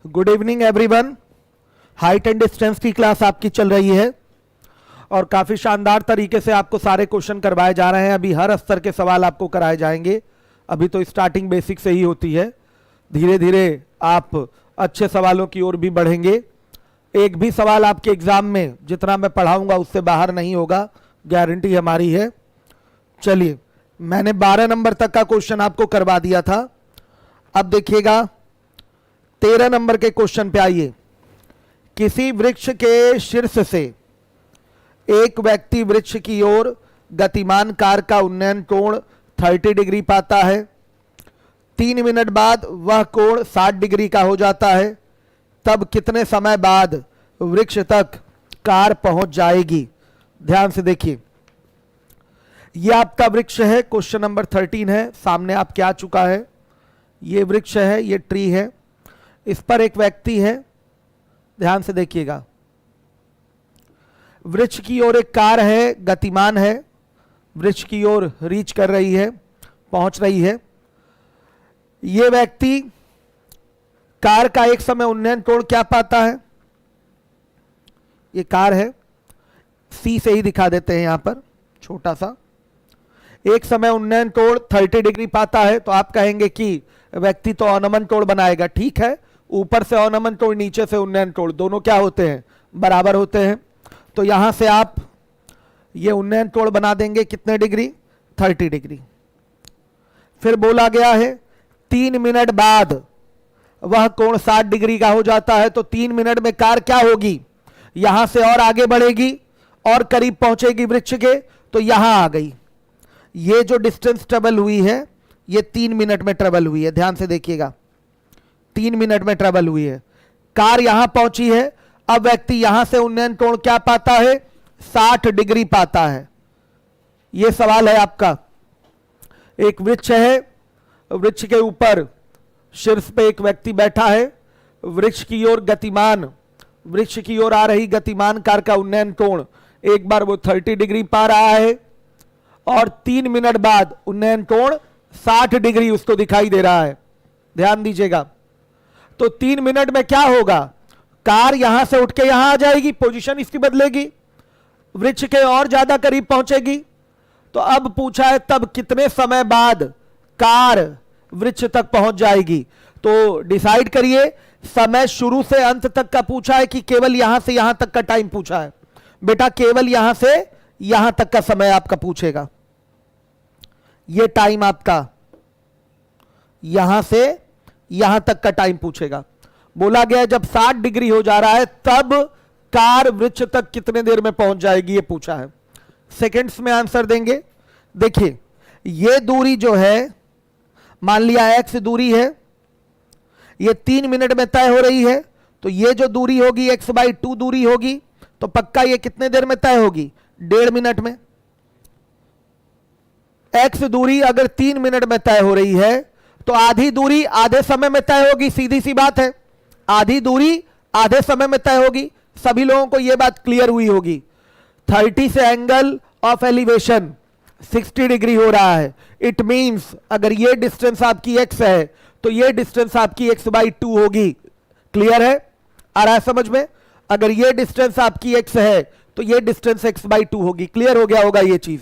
Good evening everyone. Height and distance की class आपकी चल रही है और काफ़ी शानदार तरीके से आपको सारे क्वेश्चन करवाए जा रहे हैं। अभी हर स्तर के सवाल आपको कराए जाएंगे। अभी तो स्टार्टिंग बेसिक से ही होती है, धीरे धीरे आप अच्छे सवालों की ओर भी बढ़ेंगे। एक भी सवाल आपके एग्जाम में जितना मैं पढ़ाऊंगा उससे बाहर नहीं होगा, गारंटी हमारी है। चलिए, मैंने 12 नंबर तक का क्वेश्चन आपको करवा दिया था। अब देखिएगा 13 नंबर के क्वेश्चन पे आइए। किसी वृक्ष के शीर्ष से एक व्यक्ति वृक्ष की ओर गतिमान कार का उन्नयन कोण 30 डिग्री पाता है। 3 मिनट बाद वह कोण 60 डिग्री का हो जाता है। तब कितने समय बाद वृक्ष तक कार पहुंच जाएगी? ध्यान से देखिए, यह आपका वृक्ष है। क्वेश्चन नंबर 13 है, सामने आपके आ चुका है। यह वृक्ष है, यह ट्री है, इस पर एक व्यक्ति है। ध्यान से देखिएगा, वृक्ष की ओर एक कार है, गतिमान है, वृक्ष की ओर रीच कर रही है, पहुंच रही है। यह व्यक्ति कार का एक समय उन्नयन कोण क्या पाता है? ये कार है, सी से ही दिखा देते हैं यहां पर छोटा सा। एक समय उन्नयन कोण 30 डिग्री पाता है, तो आप कहेंगे कि व्यक्ति तो अवनमन कोण बनाएगा। ठीक है, ऊपर से अवनमन कोण, नीचे से उन्नयन कोण, दोनों क्या होते हैं? बराबर होते हैं। तो यहां से आप ये उन्नयन कोण बना देंगे कितने डिग्री? 30 डिग्री। फिर बोला गया है 3 मिनट बाद वह कोण 60 डिग्री का हो जाता है। तो 3 मिनट में कार क्या होगी? यहां से और आगे बढ़ेगी और करीब पहुंचेगी वृक्ष के। तो यहां आ गई। ये जो डिस्टेंस ट्रेवल हुई है, ये 3 मिनट में ट्रेवल हुई है। ध्यान से देखिएगा, 3 मिनट में ट्रेवल हुई है। कार यहां पहुंची है। अब व्यक्ति यहां से उन्नयन कोण क्या पाता है? 60 डिग्री पाता है। यह सवाल है आपका। एक वृक्ष है, वृक्ष के ऊपर शीर्ष पे एक व्यक्ति बैठा है, वृक्ष की ओर गतिमान, वृक्ष की ओर आ रही गतिमान कार का उन्नयन कोण एक बार वो 30 डिग्री पा रहा है और 3 मिनट बाद उन्नयन कोण 60 डिग्री उसको दिखाई दे रहा है। ध्यान दीजिएगा। तो 3 मिनट में क्या होगा? कार यहां से उठ के यहां आ जाएगी, पोजीशन इसकी बदलेगी, वृक्ष के और ज्यादा करीब पहुंचेगी। तो अब पूछा है तब कितने समय बाद कार वृक्ष तक पहुंच जाएगी? तो डिसाइड करिए। समय शुरू से अंत तक का पूछा है कि केवल यहां से यहां तक का टाइम पूछा है? बेटा केवल यहां से यहां तक का समय आपका पूछेगा। यह टाइम आपका यहां से यहां तक का टाइम पूछेगा। बोला गया जब 60 डिग्री हो जा रहा है तब कार वृक्ष तक कितने देर में पहुंच जाएगी, यह पूछा है। सेकंड्स में आंसर देंगे। देखिए, यह दूरी जो है, मान लिया x दूरी है, यह 3 मिनट में तय हो रही है। तो यह जो दूरी होगी x/2 दूरी होगी, तो पक्का यह कितने देर में तय होगी? 1.5 मिनट में। x दूरी अगर 3 मिनट में तय हो रही है तो आधी दूरी आधे समय में तय होगी। सीधी सी बात है, आधी दूरी आधे समय में तय होगी। सभी लोगों को यह बात क्लियर हुई होगी। 30 से एंगल ऑफ एलिवेशन 60 डिग्री हो रहा है। इट मींस अगर यह डिस्टेंस आपकी x है तो यह डिस्टेंस आपकी x/2 होगी। क्लियर है? आ रहा है समझ में? अगर यह डिस्टेंस आपकी x है तो यह डिस्टेंस x/2 होगी। क्लियर हो गया होगा यह चीज।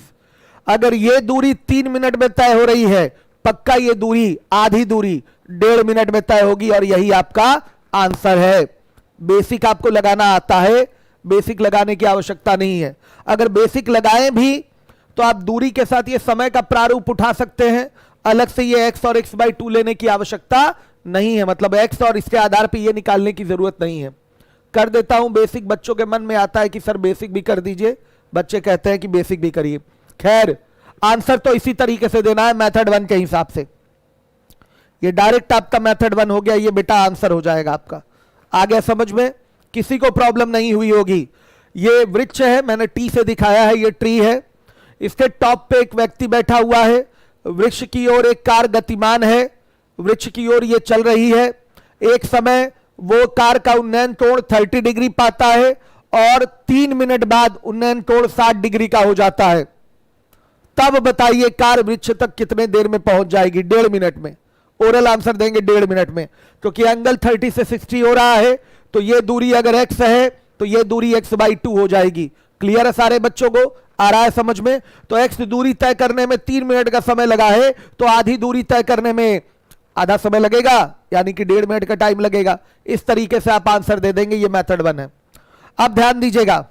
अगर यह दूरी 3 मिनट में तय हो रही है, पक्का यह दूरी आधी दूरी 1.5 मिनट में तय होगी और यही आपका आंसर है। बेसिक आपको लगाना आता है, बेसिक लगाने की आवश्यकता नहीं है। अगर बेसिक लगाएं भी तो आप दूरी के साथ ये समय का प्रारूप उठा सकते हैं। अलग से ये x और x/2 लेने की आवश्यकता नहीं है। मतलब x और इसके आधार पर ये निकालने की जरूरत नहीं है। कर देता हूं बेसिक। बच्चों के मन में आता है कि सर बेसिक भी कर दीजिए, बच्चे कहते हैं कि बेसिक भी करिए। खैर, आंसर तो इसी तरीके से देना है, मेथड 1 के हिसाब से। ये डायरेक्ट आपका मेथड 1 हो गया, ये बेटा आंसर हो जाएगा आपका। आ गया समझ में? किसी को प्रॉब्लम नहीं हुई होगी। ये वृक्ष है, मैंने टी से दिखाया है, ये ट्री है। इसके टॉप पे एक व्यक्ति बैठा हुआ है, वृक्ष की ओर एक कार गतिमान है, वृक्ष की ओर ये चल रही है। एक समय वो कार का उन्नयन कोण 30 डिग्री पाता है और 3 मिनट बाद उन्नयन कोण 60 डिग्री का हो जाता है। तब बताइए कार वृक्ष तक कितने देर में पहुंच जाएगी? 1.5 मिनट में। ओरल आंसर देंगे 1.5 मिनट में, क्योंकि एंगल 30 से 60 हो रहा है, तो ये दूरी अगर x है तो ये दूरी x/2 हो जाएगी। क्लियर है सारे बच्चों को, आ रहा है समझ में? तो x दूरी तय करने में 3 मिनट का समय लगा है, तो आधी दूरी तय करने में आधा समय लगेगा, यानी कि 1.5 मिनट का टाइम लगेगा। इस तरीके से आप आंसर दे देंगे, ये मेथड 1 है। अब ध्यान दीजिएगा,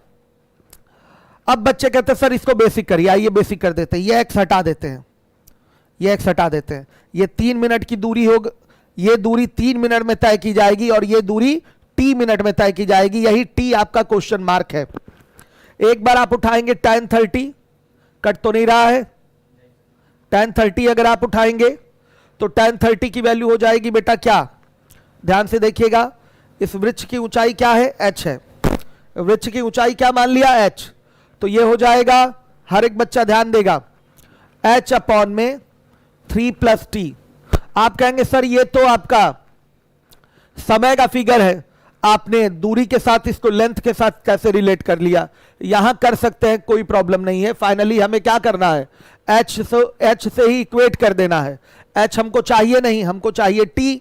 अब बच्चे कहते हैं सर इसको बेसिक करिए, आइए बेसिक कर देते हैं। ये x हटा देते हैं, ये x हटा देते हैं, ये 3 मिनट की दूरी होगी, ये दूरी 3 मिनट में तय की जाएगी और ये दूरी t मिनट में तय की जाएगी। यही t आपका क्वेश्चन मार्क है। एक बार आप उठाएंगे tan 30, कट तो नहीं रहा है, tan 30 अगर आप उठाएंगे तो tan 30 की वैल्यू हो जाएगी बेटा क्या, ध्यान से देखिएगा, इस वृक्ष की ऊंचाई क्या है, h है, वृक्ष की ऊंचाई क्या मान लिया, h, तो ये हो जाएगा, हर एक बच्चा ध्यान देगा, h अपॉन में 3 + t। आप कहेंगे सर ये तो आपका समय का फिगर है, आपने दूरी के साथ इसको लेंथ के साथ कैसे रिलेट कर लिया? यहां कर सकते हैं, कोई प्रॉब्लम नहीं है। फाइनली हमें क्या करना है, h से ही इक्वेट कर देना है। h हमको चाहिए नहीं, हमको चाहिए t,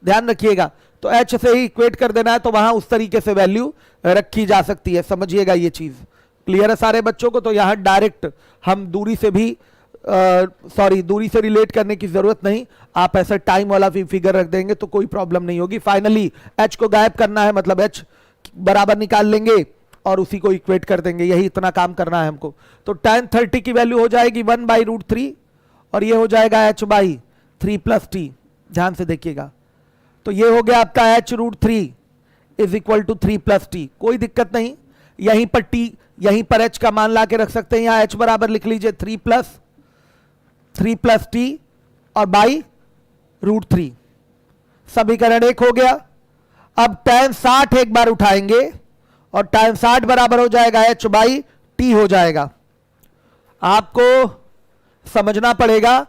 ध्यान रखिएगा, तो h से ही इक्वेट कर देना है, तो वहां उस तरीके से वैल्यू रखी जा सकती है। समझिएगा ये चीज, क्लियर है सारे बच्चों को? तो यहां डायरेक्ट हम दूरी से भी दूरी से रिलेट करने की जरूरत नहीं, आप ऐसा टाइम वाला भी फिगर रख देंगे तो कोई प्रॉब्लम नहीं होगी। फाइनली h को गायब करना है, मतलब h बराबर निकाल लेंगे और उसी को इक्वेट कर देंगे, यही इतना काम करना है हमको। तो tan 30 की वैल्यू हो जाएगी 1/√3 और ये हो जाएगा h/3 + t। ध्यान से देखिएगा, तो ये हो गया आपका h√3 = 3 + t। कोई दिक्कत नहीं, यहीं पर t, यहीं पर h का मान ला के रख सकते हैं, यहां h बराबर लिख लीजिए 3 + t और /√3। समीकरण 1 हो गया। अब tan 60 एक बार उठाएंगे और tan 60 बराबर हो जाएगा h/t हो जाएगा। आपको समझना पड़ेगा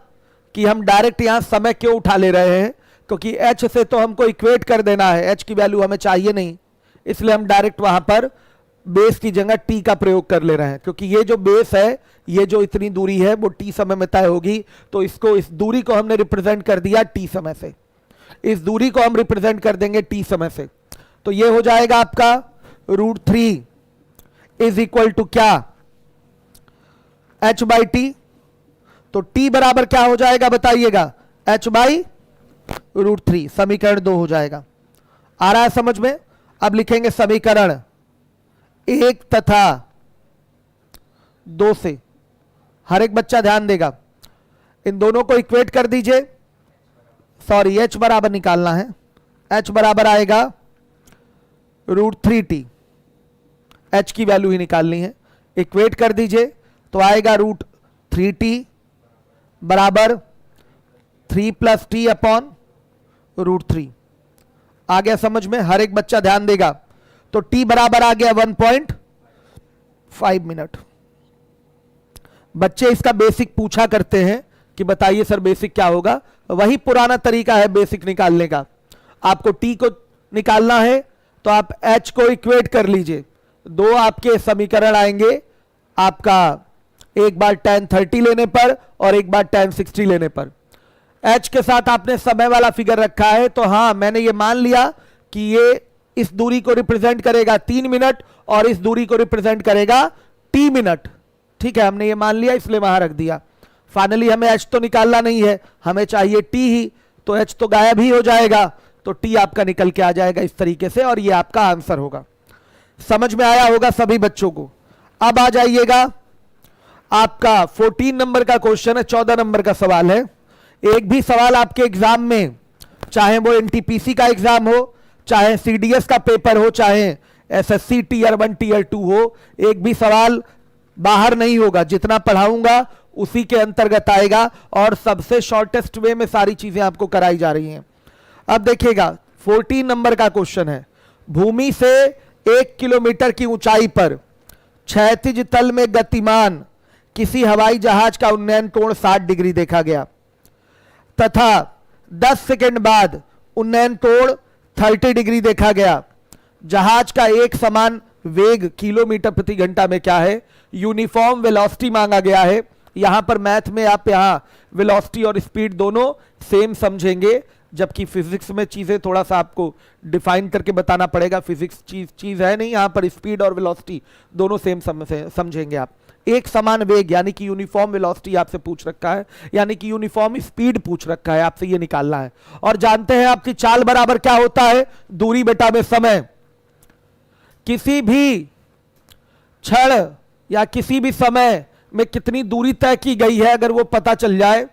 कि हम डायरेक्ट यहां समय क्यों उठा ले रहे हैं, क्योंकि h से तो हमको इक्वेट कर देना है, h की वैल्यू हमें चाहिए नहीं, इसलिए हम डायरेक्ट वहां पर बेस की जगह t का प्रयोग कर ले रहे हैं, क्योंकि ये जो बेस है, ये जो इतनी दूरी है वो t समय में तय होगी, तो इसको, इस दूरी को हमने रिप्रेजेंट कर दिया t समय से, इस दूरी को हम रिप्रेजेंट कर देंगे t समय से। तो ये हो जाएगा आपका √3 = क्या, h/t। तो t बराबर क्या हो जाएगा बताइएगा, h/√3। समीकरण 2 हो जाएगा। आ रहा है समझ में? अब लिखेंगे समीकरण 1 तथा 2 से, हर एक बच्चा ध्यान देगा, इन दोनों को इक्वेट कर दीजिए। सॉरी, h बराबर निकालना है, h बराबर आएगा √3t, h की वैल्यू ही निकालनी है, इक्वेट कर दीजिए तो आएगा √3t बराबर 3 + t अपॉन √3। आ गया समझ में? हर एक बच्चा ध्यान देगा, तो t बराबर आ गया 1.5 मिनट। बच्चे इसका बेसिक पूछा करते हैं कि बताइए सर बेसिक क्या होगा, वही पुराना तरीका है बेसिक निकालने का। आपको t को निकालना है तो आप h को इक्वेट कर लीजिए, दो आपके समीकरण आएंगे, आपका एक बार tan 30 लेने पर और एक बार tan 60 लेने पर। h के साथ आपने समय वाला फिगर रखा है, तो हाँ मैंने ये मान लिया कि ये इस दूरी को रिप्रेजेंट करेगा 3 मिनट और इस दूरी को रिप्रेजेंट करेगा t मिनट। ठीक है, हमने ये मान लिया इसलिए वहां रख दिया। फाइनली हमें h तो निकालना नहीं है, हमें चाहिए t ही, तो h तो गायब ही हो जाएगा, तो t आपका निकल के आ जाएगा इस तरीके से, और ये आपका आंसर होगा। समझ में आया होगा सभी बच्चों को? अब आ जाइएगा, आपका 14 नंबर का क्वेश्चन है, 14 नंबर का सवाल है। एक भी सवाल आपके एग्जाम में, चाहे वो एनटीपीसी का एग्जाम हो, चाहे सीडीएस का पेपर हो, चाहे एसएससी टीयर 1 टीयर 2 हो, एक भी सवाल बाहर नहीं होगा। जितना पढ़ाऊंगा उसी के अंतर्गत आएगा और सबसे शॉर्टेस्ट वे में सारी चीजें आपको कराई जा रही हैं। अब देखिएगा 14 नंबर का क्वेश्चन है, भूमि से 1 किलोमीटर की ऊंचाई पर क्षैतिज तल में गतिमान किसी हवाई जहाज का उन्नयन कोण 60 डिग्री देखा गया तथा 10 सेकंड बाद उन्नयन कोण 30 डिग्री देखा गया। जहाज का एक समान वेग किलोमीटर प्रति घंटा में क्या है, यूनिफॉर्म वेलोसिटी मांगा गया है, यहां पर मैथ में आप यहां वेलोसिटी और स्पीड दोनों सेम समझेंगे, जबकि फिजिक्स में चीजें थोड़ा सा आपको डिफाइन करके बताना पड़ेगा। फिजिक्स चीज है नहीं, यहां पर स्पीड और वेलोसिटी दोनों सेम समझेंगे आप। एक समान वेग यानी कि यूनिफॉर्म वेलोसिटी आपसे पूछ रखा है, यानी कि यूनिफॉर्म स्पीड पूछ रखा है, आपसे ये निकालना है। और जानते हैं आपकी चाल बराबर क्या होता है, दूरी बटा में समय। किसी भी क्षण या किसी भी समय में कितनी दूरी तय की गई है, अगर वो पता चल जाए,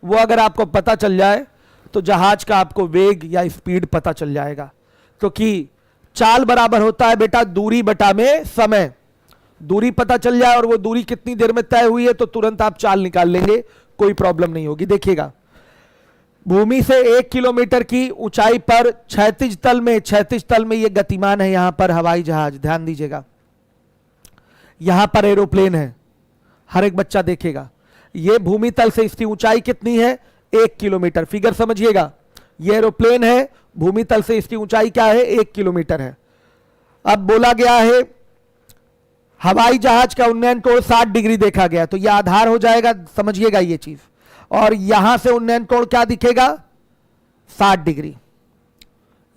वो अगर आपको पता चल जाए तो जहाज का आपको वेग या स्पीड पता चल जाएगा। क्योंकि चाल बराबर होता है बेटा दूरी बटा में समय। दूरी पता चल जाए और वो दूरी कितनी देर में तय हुई है तो तुरंत आप चाल निकाल लेंगे, कोई प्रॉब्लम नहीं होगी। देखिएगा, भूमि से 1 किलोमीटर की ऊंचाई पर क्षैतिज तल में ये गतिमान है। यहां पर हवाई जहाज, ध्यान दीजिएगा, यहां पर एरोप्लेन है। हर एक बच्चा देखेगा, ये भूमि तल से इसकी ऊंचाई कितनी है, 1 किलोमीटर। फिगर समझिएगा, ये एरोप्लेन है, भूमि तल से इसकी ऊंचाई क्या है, 1 किलोमीटर है। अब बोला गया है हवाई जहाज का उन्नयन कोण 60 डिग्री देखा गया, तो यह आधार हो जाएगा, समझिएगा ये चीज। और यहां से उन्नयन कोण क्या दिखेगा, 60 डिग्री।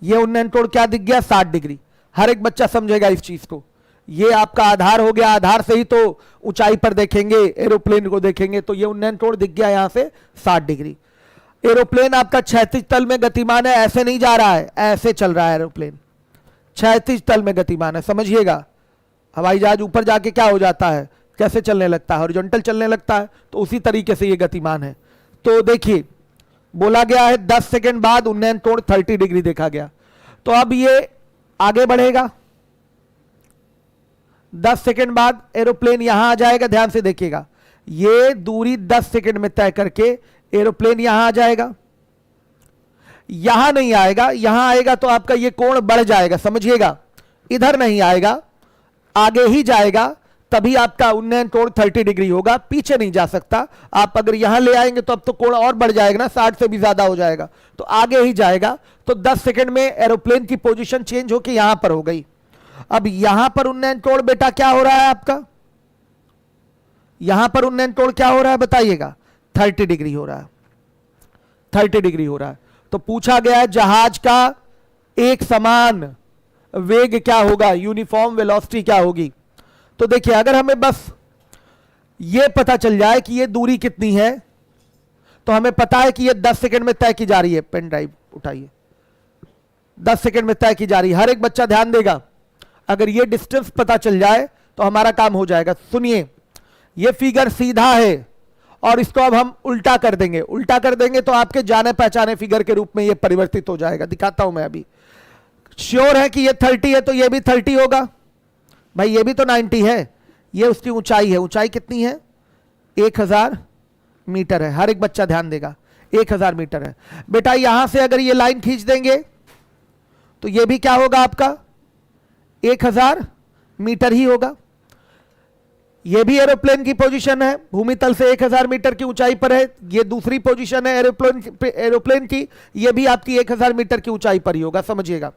ये उन्नयन कोण क्या दिख गया, 60 डिग्री। हर एक बच्चा समझेगा इस चीज को। ये आपका आधार हो गया, आधार से ही तो ऊंचाई पर देखेंगे, एरोप्लेन को देखेंगे, तो ये उन्नयन कोण दिख गया यहां से 60 डिग्री। एरोप्लेन आपका क्षैतिज तल में गतिमान है, ऐसे नहीं जा रहा है, ऐसे चल रहा है एरोप्लेन, क्षैतिज तल में गतिमान है, समझिएगा। हवाई जहाज ऊपर जाके क्या हो जाता है, कैसे चलने लगता है, हॉरिजॉन्टल चलने लगता है, तो उसी तरीके से ये गतिमान है। तो देखिए, बोला गया है 10 सेकंड बाद उन्नयन कोण 30 डिग्री देखा गया। तो अब ये आगे बढ़ेगा, 10 सेकंड बाद एरोप्लेन यहां आ जाएगा। ध्यान से देखिएगा, ये दूरी 10 सेकंड में तय करके एरोप्लेन यहां आ जाएगा। यहां नहीं आएगा, यहां आएगा तो आपका ये कोण बढ़ जाएगा, समझिएगा। इधर नहीं आएगा, आगे ही जाएगा, तभी आपका उन्नयन कोण 30 डिग्री होगा, पीछे नहीं जा सकता। आप अगर यहां ले आएंगे तो अब तो कोण और बढ़ जाएगा ना, 60 से भी ज्यादा हो जाएगा, तो आगे ही जाएगा। तो 10 सेकंड में एरोप्लेन की पोजीशन चेंज होकर यहां पर हो गई। अब यहां पर उन्नयन कोण बेटा क्या हो रहा है आपका, यहां पर उन्नयन कोण क्या हो रहा है बताइएगा, 30 डिग्री हो रहा है, 30 डिग्री हो रहा है। तो पूछा गया है जहाज का एक समान वेग क्या होगा, यूनिफॉर्म वेलोसिटी क्या होगी। तो देखिए, अगर हमें बस ये पता चल जाए कि ये दूरी कितनी है, तो हमें पता है कि ये 10 सेकंड में तय की जा रही है। पेन ड्राइव उठाइए, 10 सेकंड में तय की जा रही है। हर एक बच्चा ध्यान देगा, अगर ये डिस्टेंस पता चल जाए तो हमारा काम हो जाएगा। सुनिए, ये फिगर सीधा है और इसको अब हम उल्टा कर देंगे। उल्टा कर देंगे तो आपके जाने पहचाने फिगर के रूप में ये परिवर्तित हो जाएगा। दिखाता हूं मैं अभी। श्योर है कि ये 30 है तो ये भी 30 होगा भाई, ये भी तो 90 है। ये उसकी ऊंचाई है, ऊंचाई कितनी है, 1000 मीटर है। हर एक बच्चा ध्यान देगा, 1000 मीटर है बेटा। यहां से अगर ये लाइन खींच देंगे तो ये भी क्या होगा आपका, 1000 मीटर ही होगा। ये भी एरोप्लेन की पोजीशन है, भूमि तल से 1000 मीटर की ऊंचाई पर है। ये दूसरी पोजीशन है एरोप्लेन की, ये भी आपकी 1000 मीटर की ऊंचाई पर ही होगा, समझिएगा।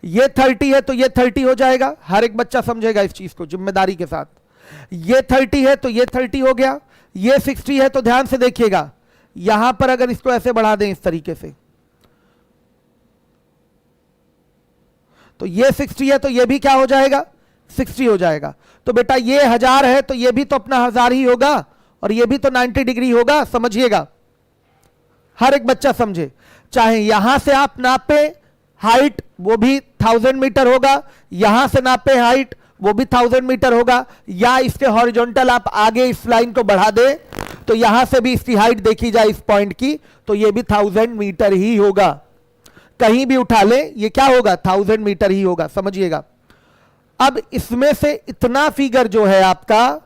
ये 30 है तो ये 30 हो जाएगा। हर एक बच्चा समझेगा इस चीज को जिम्मेदारी के साथ। ये 30 है तो ये 30 हो गया। ये 60 है तो ध्यान से देखिएगा, यहां पर अगर इसको ऐसे बढ़ा दें इस तरीके से, तो ये 60 है तो ये भी क्या हो जाएगा, 60 हो जाएगा। तो बेटा ये 1000 है तो ये भी तो अपना 1000 ही होगा, और ये भी तो 90 डिग्री होगा, समझिएगा। हर एक बच्चा समझे, चाहे यहां से आप नापे हाइट वो भी 1000 मीटर होगा, यहां से नापे हाइट वो भी 1000 मीटर होगा, या इसके हॉरिजॉन्टल आप आगे इस लाइन को बढ़ा दे तो यहां से भी इसकी हाइट देखी जाए इस पॉइंट की, तो ये भी 1000 मीटर ही होगा। कहीं भी उठा ले ये क्या होगा, 1000 मीटर ही होगा, समझिएगा। अब इसमें से इतना फिगर जो है आपका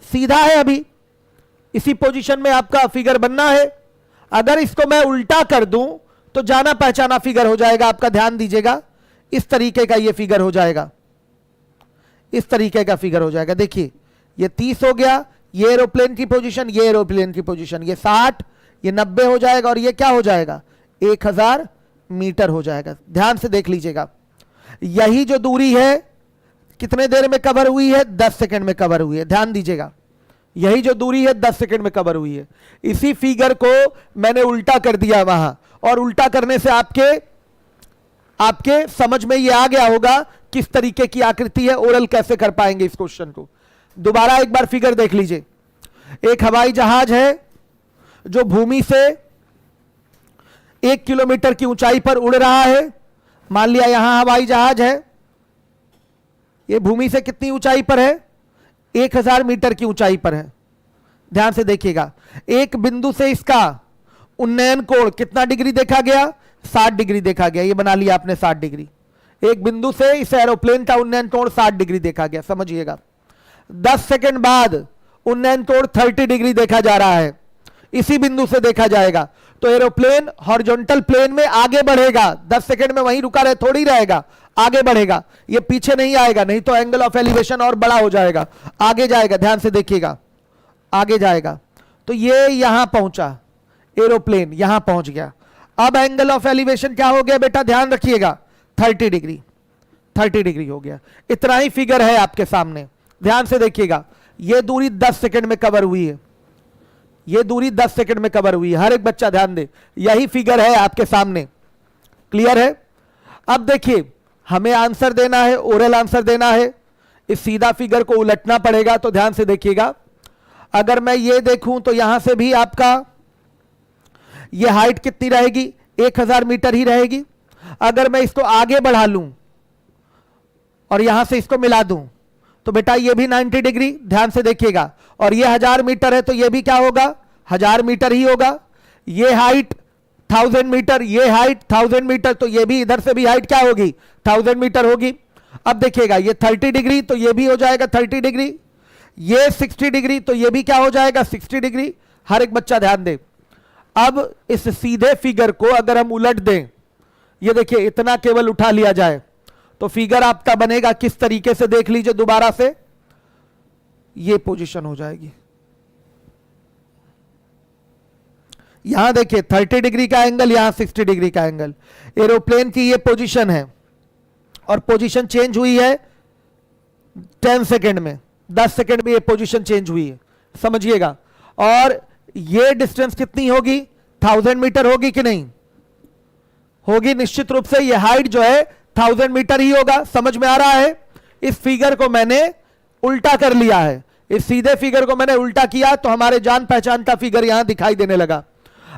सीधा है, अभी इसी पोजीशन में आपका फिगर बनना है। अगर इसको मैं उल्टा कर दूं तो जाना पहचाना फिगर हो जाएगा आपका। ध्यान दीजिएगा, इस तरीके का ये फिगर हो जाएगा, इस तरीके का फिगर हो जाएगा। देखिए, ये 30 हो गया, ये एरोप्लेन की पोजीशन, ये एरोप्लेन की पोजीशन, ये 60, ये 90 हो जाएगा, और ये क्या हो जाएगा, 1000 मीटर हो जाएगा। ध्यान से देख लीजिएगा, यही जो दूरी है कितने देर में कवर हुई है, 10 सेकंड में कवर हुई है। ध्यान दीजिएगा, यही जो दूरी है 10 सेकंड में कवर हुई है। इसी फिगर को मैंने उल्टा कर दिया वहां, और उल्टा करने से आपके समझ में ये आ गया होगा किस तरीके की आकृति है, ओरल कैसे कर पाएंगे इस क्वेश्चन को। दोबारा एक बार फिगर देख लीजिए। एक हवाई जहाज है जो भूमि से 1 किलोमीटर की ऊंचाई पर उड़ रहा है। मान लिया यहां हवाई जहाज है, यह भूमि से कितनी ऊंचाई पर है, 1000 मीटर की ऊंचाई पर है। ध्यान से देखिएगा, एक बिंदु से इसका उन्नयन कोण कितना डिग्री देखा गया, 60 डिग्री देखा गया। ये बना लिया आपने 60 डिग्री। एक बिंदु से इस एरोप्लेन का उन्नयन कोण 60 डिग्री देखा गया, समझिएगा। 10 सेकंड बाद उन्नयन कोण 30 डिग्री देखा जा रहा है, इसी बिंदु से देखा जाएगा। तो एरोप्लेन हॉरिजॉन्टल प्लेन में आगे बढ़ेगा, 10 सेकंड में वहीं रुका रहे थोड़ी रहेगा, आगे बढ़ेगा। ये पीछे नहीं आएगा, नहीं तो एंगल ऑफ एलिवेशन और बड़ा हो जाएगा, आगे जाएगा। ध्यान से देखिएगा, आगे जाएगा। तो ये यहां पहुंचा, एरोप्लेन यहां पहुंच गया। अब एंगल ऑफ एलिवेशन क्या हो गया बेटा, ध्यान रखिएगा, 30 डिग्री, 30 डिग्री हो गया। इतना ही फिगर है आपके सामने, ध्यान से देखिएगा। यह दूरी 10 सेकंड में कवर हुई है, यह दूरी 10 सेकंड में कवर हुई है। हर एक बच्चा ध्यान दे, यही फिगर है आपके सामने, क्लियर है। अब देखिए, हमें आंसर देना है, ओरल आंसर देना है। इस सीधा फिगर को उलटना पड़ेगा, तो ध्यान से देखिएगा। अगर मैं ये देखूं तो यहां से भी आपका ये हाइट कितनी रहेगी, 1000 मीटर ही रहेगी। अगर मैं इसको आगे बढ़ा लूं और यहां से इसको मिला दूं तो बेटा ये भी 90 डिग्री, ध्यान से देखिएगा। और ये 1000 मीटर है तो ये भी क्या होगा, 1000 मीटर ही होगा। ये हाइट 1000 मीटर, ये हाइट 1000 मीटर, तो ये भी इधर से भी हाइट क्या होगी, 1000 मीटर होगी। अब देखिएगा, ये 30 डिग्री तो ये भी हो जाएगा 30 डिग्री, ये 60 डिग्री तो ये भी क्या हो जाएगा 60 डिग्री। हर एक बच्चा ध्यान दे। अब इस सीधे फिगर को अगर हम उलट दें, ये देखिए इतना केवल उठा लिया जाए तो फिगर आपका बनेगा किस तरीके से, देख लीजिए दोबारा से। ये पोजीशन हो जाएगी, यहां देखिए 30 डिग्री का एंगल, यहां 60 डिग्री का एंगल। एरोप्लेन की ये पोजीशन है और पोजीशन चेंज हुई है 10 सेकंड में, 10 सेकंड में ये पोजीशन चेंज हुई है, समझिएगा। और ये डिस्टेंस कितनी होगी, 1000 मीटर होगी कि नहीं होगी, निश्चित रूप से ये हाइट जो है 1000 मीटर ही होगा। समझ में आ रहा है। इस फिगर को मैंने उल्टा कर लिया है, इस सीधे फिगर को मैंने उल्टा किया तो हमारे जान पहचान का फिगर यहां दिखाई देने लगा।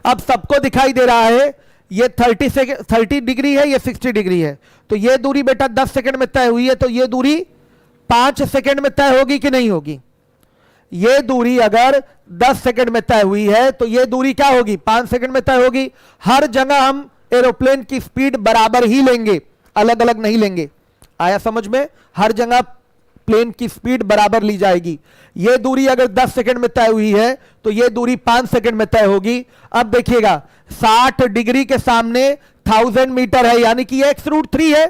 अब सबको दिखाई दे रहा है, ये 30 डिग्री है, ये 60 डिग्री है। तो ये दूरी बेटा 10 सेकंड में तय हुई है, तो ये दूरी 5 सेकंड में तय होगी कि नहीं होगी। ये दूरी अगर 10 सेकंड में तय हुई है तो ये दूरी क्या होगी, 5 सेकंड में तय होगी। हर जगह हम एरोप्लेन की स्पीड बराबर ही लेंगे, अलग अलग नहीं लेंगे। आया समझ में, हर जगह प्लेन की स्पीड बराबर ली जाएगी। यह दूरी अगर 10 सेकंड में तय हुई है तो यह दूरी 5 सेकंड में तय होगी। अब देखिएगा 60 डिग्री के सामने 1000 मीटर है, यानी कि x रूट 3 है,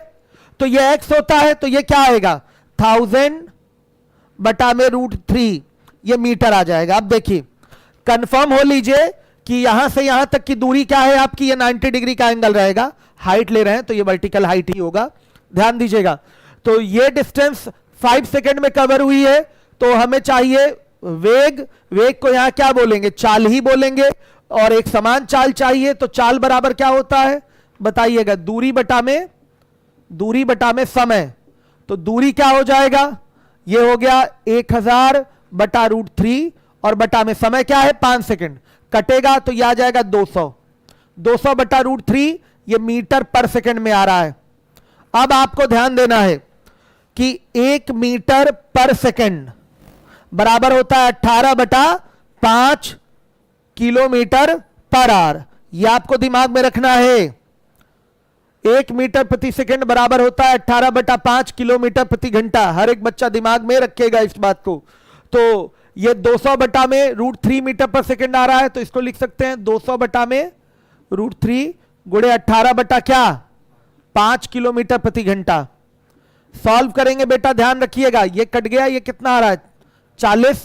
तो यह x होता है, तो यह क्या आएगा 1000 बटा में रूट 3, यह मीटर आ जाएगा। अब देखिए कंफर्म हो लीजिए कि यहां से यहां तक की दूरी क्या है आपकी, ये 90 डिग्री का एंगल रहेगा। हाइट ले रहे हैं तो ये वर्टिकल हाइट ही होगा, ध्यान दीजिएगा। तो ये डिस्टेंस 5 सेकंड में कवर हुई है, तो हमें चाहिए वेग। वेग को यहां क्या बोलेंगे, चाल ही बोलेंगे, और एक समान चाल चाहिए। तो चाल बराबर क्या होता है बताइएगा, दूरी बटा में समय। तो दूरी क्या हो जाएगा, ये हो गया 1000 बटा रूट 3, और बटा में समय क्या है 5 सेकंड, कटेगा तो यह आ जाएगा 200 बटा रूट 3, ये मीटर पर सेकंड में आ रहा है। अब आपको ध्यान देना है कि 1 मीटर पर सेकंड बराबर होता है 18 बटा 5 किलोमीटर पर आवर। यह आपको दिमाग में रखना है। 1 मीटर प्रति सेकंड बराबर होता है 18 बटा 5 किलोमीटर प्रति घंटा। हर एक बच्चा दिमाग में रखेगा इस बात को। तो ये 200 बटा में रूट 3 मीटर पर सेकंड आ रहा है, तो इसको लिख सकते हैं 200 बटा में रूट 3 गुणे 18 बटा क्या 5 किलोमीटर प्रति घंटा। सॉल्व करेंगे बेटा, ध्यान रखिएगा, ये कट गया, ये कितना आ रहा है 40,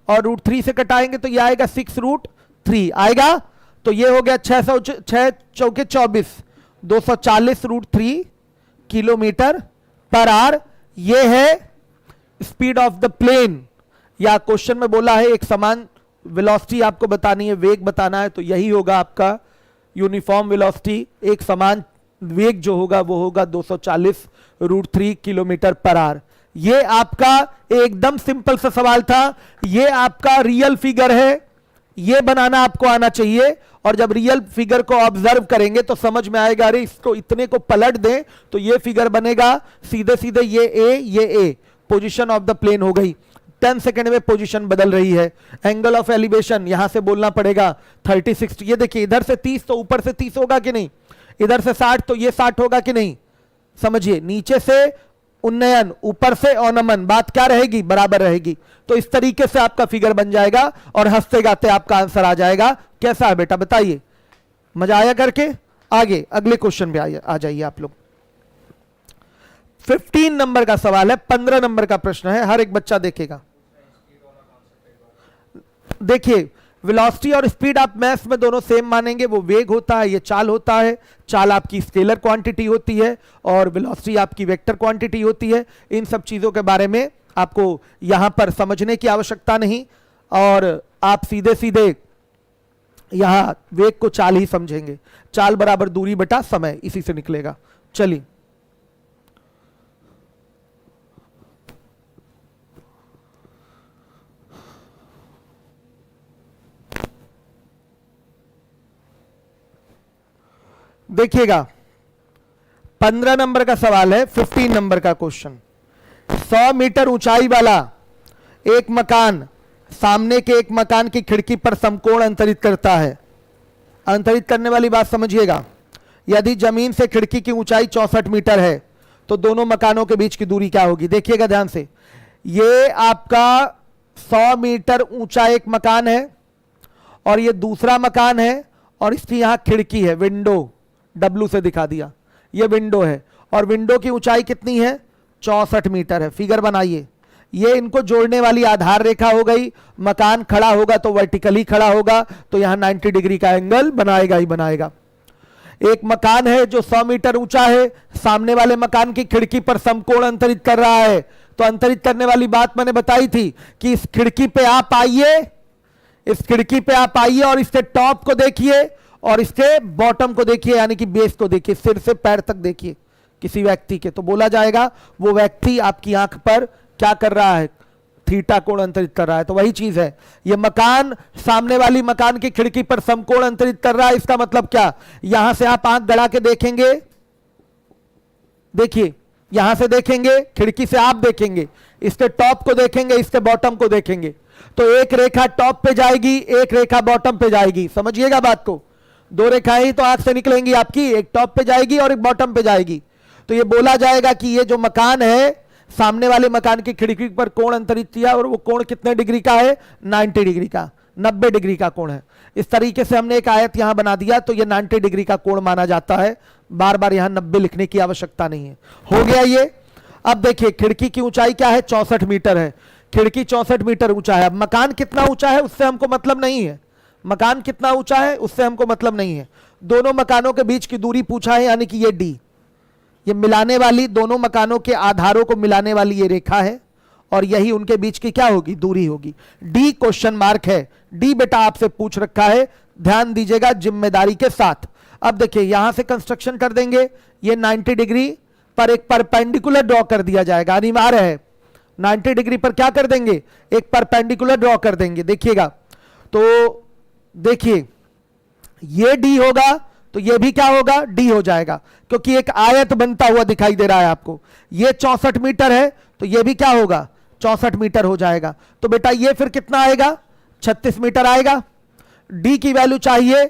और रूट 3 से कटाएंगे तो ये आएगा 6 रूट 3 आएगा। तो ये हो गया 6 चौके 24, 240 रूट 3 किलोमीटर पर आवर। ये है स्पीड ऑफ द प्लेन या क्वेश्चन में बोला है एक समान वेलोसिटी आपको बतानी है, वेग बताना है, तो यही होगा आपका यूनिफॉर्म वेलोसिटी। एक समान वेग जो होगा वो होगा 240√3 किलोमीटर पर आवर। ये आपका एकदम सिंपल सा सवाल था, ये आपका रियल फिगर है, ये बनाना आपको आना चाहिए। और जब रियल फिगर को ऑब्जर्व करेंगे तो समझ में आएगा, अरे इसको इतने को पलट दें तो ये फिगर बनेगा, सीधे सीधे ये ए पोजीशन ऑफ द प्लेन हो गई। 10 सेकंड में पोजीशन बदल रही है। एंगल ऑफ एलिवेशन यहां से बोलना पड़ेगा 30-60। ये देखिए इधर से 30 तो ऊपर से 30 होगा कि नहीं, इधर से 60 तो ये 60 होगा कि नहीं। समझिए, नीचे से उन्नयन, ऊपर से अवनमन, बात क्या रहेगी, बराबर रहेगी। तो इस तरीके से आपका फिगर बन जाएगा और हंसते गाते आपका आंसर आ जाएगा। कैसा है बेटा बताइए, मजा आया करके? आगे अगले क्वेश्चन पे आ जाइए आप लोग। 15 नंबर का सवाल है, 15 नंबर का प्रश्न है, हर एक बच्चा देखेगा। देखिए वेलोसिटी और स्पीड आप मैथ्स में दोनों सेम मानेंगे, वो वेग होता है, ये चाल होता है। चाल आपकी स्केलर क्वांटिटी होती है और वेलोसिटी आपकी वेक्टर क्वांटिटी होती है। इन सब चीजों के बारे में आपको यहां पर समझने की आवश्यकता नहीं, और आप सीधे सीधे यहां वेग को चाल ही समझेंगे। चाल बराबर दूरी बटा समय, इसी से निकलेगा। चलिए देखिएगा, 15 नंबर का सवाल है, 15 नंबर का क्वेश्चन। 100 मीटर ऊंचाई वाला एक मकान सामने के एक मकान की खिड़की पर समकोण अंतरित करता है। अंतरित करने वाली बात समझिएगा। यदि जमीन से खिड़की की ऊंचाई 64 मीटर है तो दोनों मकानों के बीच की दूरी क्या होगी। देखिएगा ध्यान से, ये आपका 100 मीटर ऊंचा एक मकान है और ये दूसरा मकान है, और इसकी यहां खिड़की है, विंडो, डब्लू से दिखा दिया, ये विंडो है, और विंडो की ऊंचाई कितनी है, 64 मीटर है। फिगर बनाइए, ये इनको जोड़ने वाली आधार रेखा हो गई। मकान खड़ा होगा तो वर्टिकली खड़ा होगा, तो यहां 90 डिग्री का एंगल बनाएगा ही बनाएगा। एक मकान है जो 100 मीटर ऊंचा है, सामने वाले मकान की खिड़की पर समकोण अंतरित कर रहा है। तो अंतरित करने वाली बात मैंने बताई थी कि इस खिड़की पे आप आइए, इस खिड़की पे आप आइए और इसके टॉप को देखिए और इसके बॉटम को देखिए, यानी कि बेस को देखिए, सिर से पैर तक देखिए किसी व्यक्ति के, तो बोला जाएगा वो व्यक्ति आपकी आंख पर क्या कर रहा है, थीटा कोण अंतरित कर रहा है। तो वही चीज है, ये मकान सामने वाली मकान की खिड़की पर समकोण अंतरित कर रहा है। इसका मतलब क्या, यहां से आप आंख गड़ा के देखेंगे, देखिए यहां से देखेंगे, खिड़की से आप देखेंगे, इसके टॉप को देखेंगे, इसके बॉटम को देखेंगे, तो एक रेखा टॉप पे जाएगी, एक रेखा बॉटम पे जाएगी। समझिएगा बात को, दो रेखाएं ही तो आंख से निकलेंगी आपकी, एक टॉप पे जाएगी और एक बॉटम पे जाएगी। तो ये बोला जाएगा कि ये जो मकान है, सामने वाले मकान की खिड़की पर कोण अंतरित किया, और वो कोण कितने डिग्री का है, 90 डिग्री का, 90 डिग्री का कोण है। इस तरीके से हमने एक आयत यहां बना दिया, तो ये 90 डिग्री का कोण माना जाता है। बार बार यहां 90 लिखने की आवश्यकता नहीं है। हो गया ये। अब देखिए खिड़की की ऊंचाई क्या है, 64 मीटर है। खिड़की 64 मीटर ऊंचा है। अब मकान कितना ऊंचा है उससे हमको मतलब नहीं है, मकान कितना ऊंचा है उससे हमको मतलब नहीं है। दोनों मकानों के बीच की दूरी पूछा है, यानी कि ये डी, ये मिलाने वाली, दोनों मकानों के आधारों को मिलाने वाली ये रेखा है, और यही उनके बीच की क्या होगी, दूरी होगी। डी क्वेश्चन मार्क है, डी बेटा आपसे पूछ रखा है, ध्यान दीजिएगा जिम्मेदारी के साथ। अब देखिए यहां से कंस्ट्रक्शन कर देंगे, ये 90 डिग्री पर एक परपेंडिकुलर ड्रॉ कर दिया जाएगा, अनिवार्य है। 90 डिग्री पर क्या कर देंगे, एक परपेंडिकुलर ड्रॉ कर देंगे। देखिएगा, तो देखिए ये डी होगा तो ये भी क्या होगा, डी हो जाएगा, क्योंकि एक आयत बनता हुआ दिखाई दे रहा है आपको। ये 64 मीटर है तो ये भी क्या होगा, 64 मीटर हो जाएगा। तो बेटा ये फिर कितना आएगा, 36 मीटर आएगा। डी की वैल्यू चाहिए,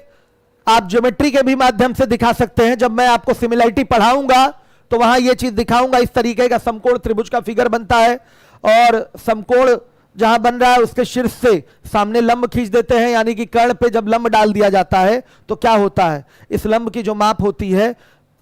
आप ज्योमेट्री के भी माध्यम से दिखा सकते हैं। जब मैं आपको सिमिलरिटी पढ़ाऊंगा तो वहां यह चीज दिखाऊंगा, इस तरीके का समकोण त्रिभुज का फिगर बनता है, और समकोण जहां बन रहा है उसके शीर्ष से सामने लंब खींच देते हैं, यानी कि कर्ण पे जब लंब डाल दिया जाता है तो क्या होता है, इस लंब की जो माप होती है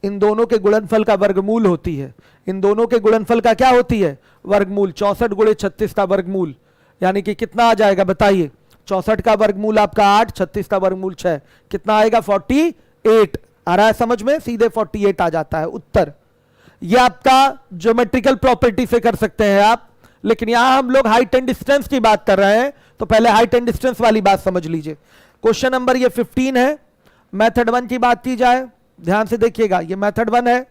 इन दोनों के गुणनफल का वर्गमूल होती है। इन दोनों के गुणनफल का क्या होती है, वर्गमूल। 64 गुणे 36 का वर्गमूल, यानी कि कितना आ जाएगा बताइए, 64 का वर्गमूल आपका 8, 36 का वर्गमूल 6, कितना आएगा 48। आ रहा है समझ में, सीधे 48 आ जाता है उत्तर। यह आपका ज्योमेट्रिकल प्रॉपर्टी से कर सकते हैं आप, लेकिन यहां हम लोग हाइट एंड डिस्टेंस की बात कर रहे हैं, तो पहले हाइट एंड डिस्टेंस वाली बात समझ लीजिए। क्वेश्चन नंबर ये 15 है। मेथड 1 की बात की जाए, ध्यान से देखिएगा, ये मेथड 1 है।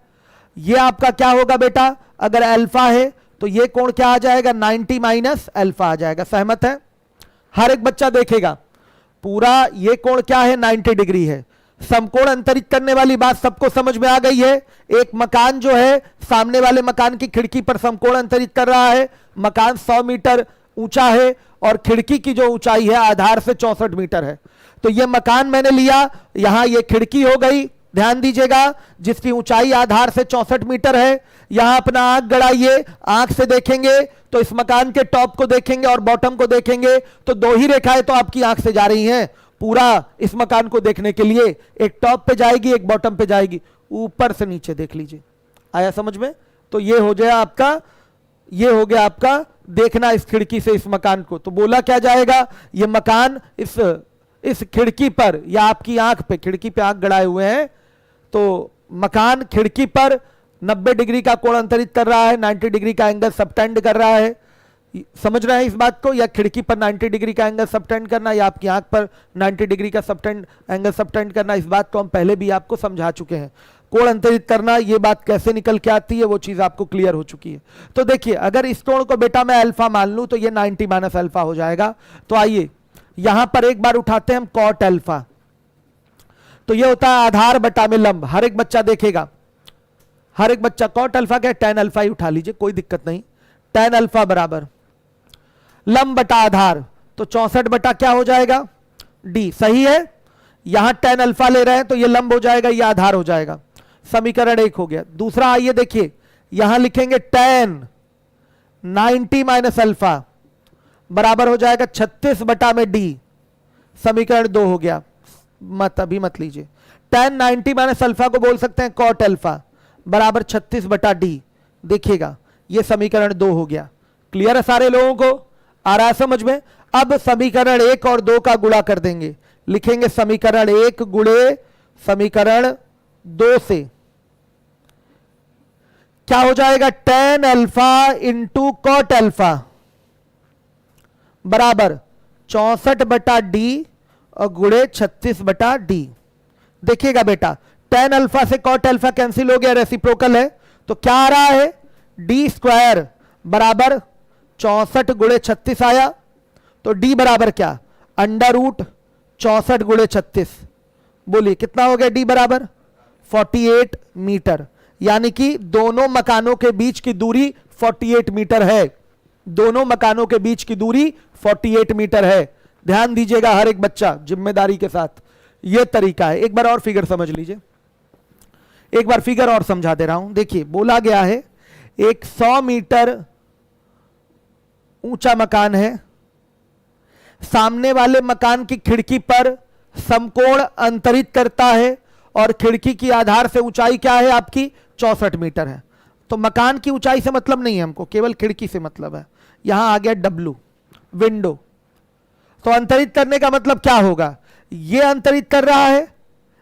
ये आपका क्या होगा बेटा, अगर अल्फा है तो ये कोण क्या आ जाएगा, 90 माइनस अल्फा आ जाएगा। सहमत है? हर एक बच्चा देखेगा पूरा ये कोण क्या है, 90 डिग्री है। समकोण अंतरित करने वाली बात सबको समझ में आ गई है। एक मकान जो है सामने वाले मकान की खिड़की पर समकोण अंतरित कर रहा है। मकान 100 मीटर ऊंचा है और खिड़की की जो ऊंचाई है आधार से 64 मीटर है। तो ये मकान मैंने लिया, यहां ये खिड़की हो गई, ध्यान दीजिएगा, जिसकी ऊंचाई आधार से 64 मीटर है। यहां अपना आंख गड़ाइए, आंख से देखेंगे तो इस मकान के टॉप को देखेंगे और बॉटम को देखेंगे तो दो ही रेखाएं तो आपकी आंख से जा रही हैं पूरा इस मकान को देखने के लिए। एक टॉप पे जाएगी, एक बॉटम पे जाएगी, ऊपर से नीचे देख लीजिए। आया समझ में? तो ये हो गया आपका, ये हो गया आपका देखना इस खिड़की से इस मकान को। तो बोला क्या जाएगा, ये मकान इस खिड़की पर या आपकी आंख पे, खिड़की पे आंख गड़ाए हुए हैं, तो मकान खिड़की पर 90 डिग्री का कोण अंतरित कर रहा है, 90 डिग्री का एंगल सबटेंड कर रहा है। समझ रहे हैं इस बात को? या खिड़की पर 90 डिग्री का एंगल सबटेंड करना या आपकी आंख पर 90 डिग्री का सबटेंड एंगल सबटेंड करना, इस बात को हम पहले भी आपको समझा चुके हैं। कोण अंतरित करना, ये बात कैसे निकल के आती है वो चीज आपको क्लियर हो चुकी है। तो देखिए, अगर इस कोण को बेटा मैं अल्फा मान लूं तो ये 90 माइनस अल्फा हो जाएगा। तो आइए यहां पर एक बार उठाते हैं हम कॉट अल्फा। तो ये होता है आधार बटा में लंब। हर एक बच्चा देखेगा, हर एक बच्चा कॉट अल्फा क्या, tan अल्फा ही उठा लीजिए, कोई दिक्कत नहीं। tan अल्फा बराबर लंब बटा आधार, तो 64 बटा क्या हो जाएगा, d। सही है? यहां tan अल्फा ले रहे हैं तो ये लंब हो जाएगा, ये आधार हो जाएगा। समीकरण 1 हो गया। दूसरा आइए देखिए, यहां लिखेंगे tan 90 माइनस अल्फा बराबर हो जाएगा 36 बटा में d। समीकरण 2 हो गया। मत अभी मत लीजिए, tan 90 माइनस अल्फा को बोल सकते हैं कॉट अल्फा बराबर 36 बटा डी। देखिएगा ये समीकरण 2 हो गया। क्लियर है सारे लोगों को? आ रहा है समझ में? अब समीकरण 1 और 2 का गुणा कर देंगे, लिखेंगे समीकरण 1 गुणे समीकरण 2 से क्या हो जाएगा, tan alpha into cot alpha बराबर 64 बटा डी और गुणे 36 बटा डी। देखिएगा बेटा, tan अल्फा से कॉट अल्फा कैंसिल हो गया, रेसिप्रोकल है, तो क्या आ रहा है, डी स्क्वायर बराबर 64 गुणे 36 आया। तो डी बराबर क्या, अंडर रूट 64 गुणे 36। बोलिए कितना हो गया डी बराबर 48 मीटर। यानी कि दोनों मकानों के बीच की दूरी 48 मीटर है। दोनों मकानों के बीच की दूरी 48 मीटर है। ध्यान दीजिएगा हर एक बच्चा जिम्मेदारी के साथ, यह तरीका है। एक बार और फिगर समझ लीजिए, एक बार फिगर और समझा दे रहा हूं। देखिए बोला गया है एक 100 मीटर ऊंचा मकान है, सामने वाले मकान की खिड़की पर समकोण अंतरित करता है और खिड़की की आधार से ऊंचाई क्या है आपकी 64 मीटर है। तो मकान की ऊंचाई से मतलब नहीं है हमको, केवल खिड़की से मतलब है। यहां आ गया डब्ल्यू, विंडो। तो अंतरित करने का मतलब क्या होगा, ये अंतरित कर रहा है,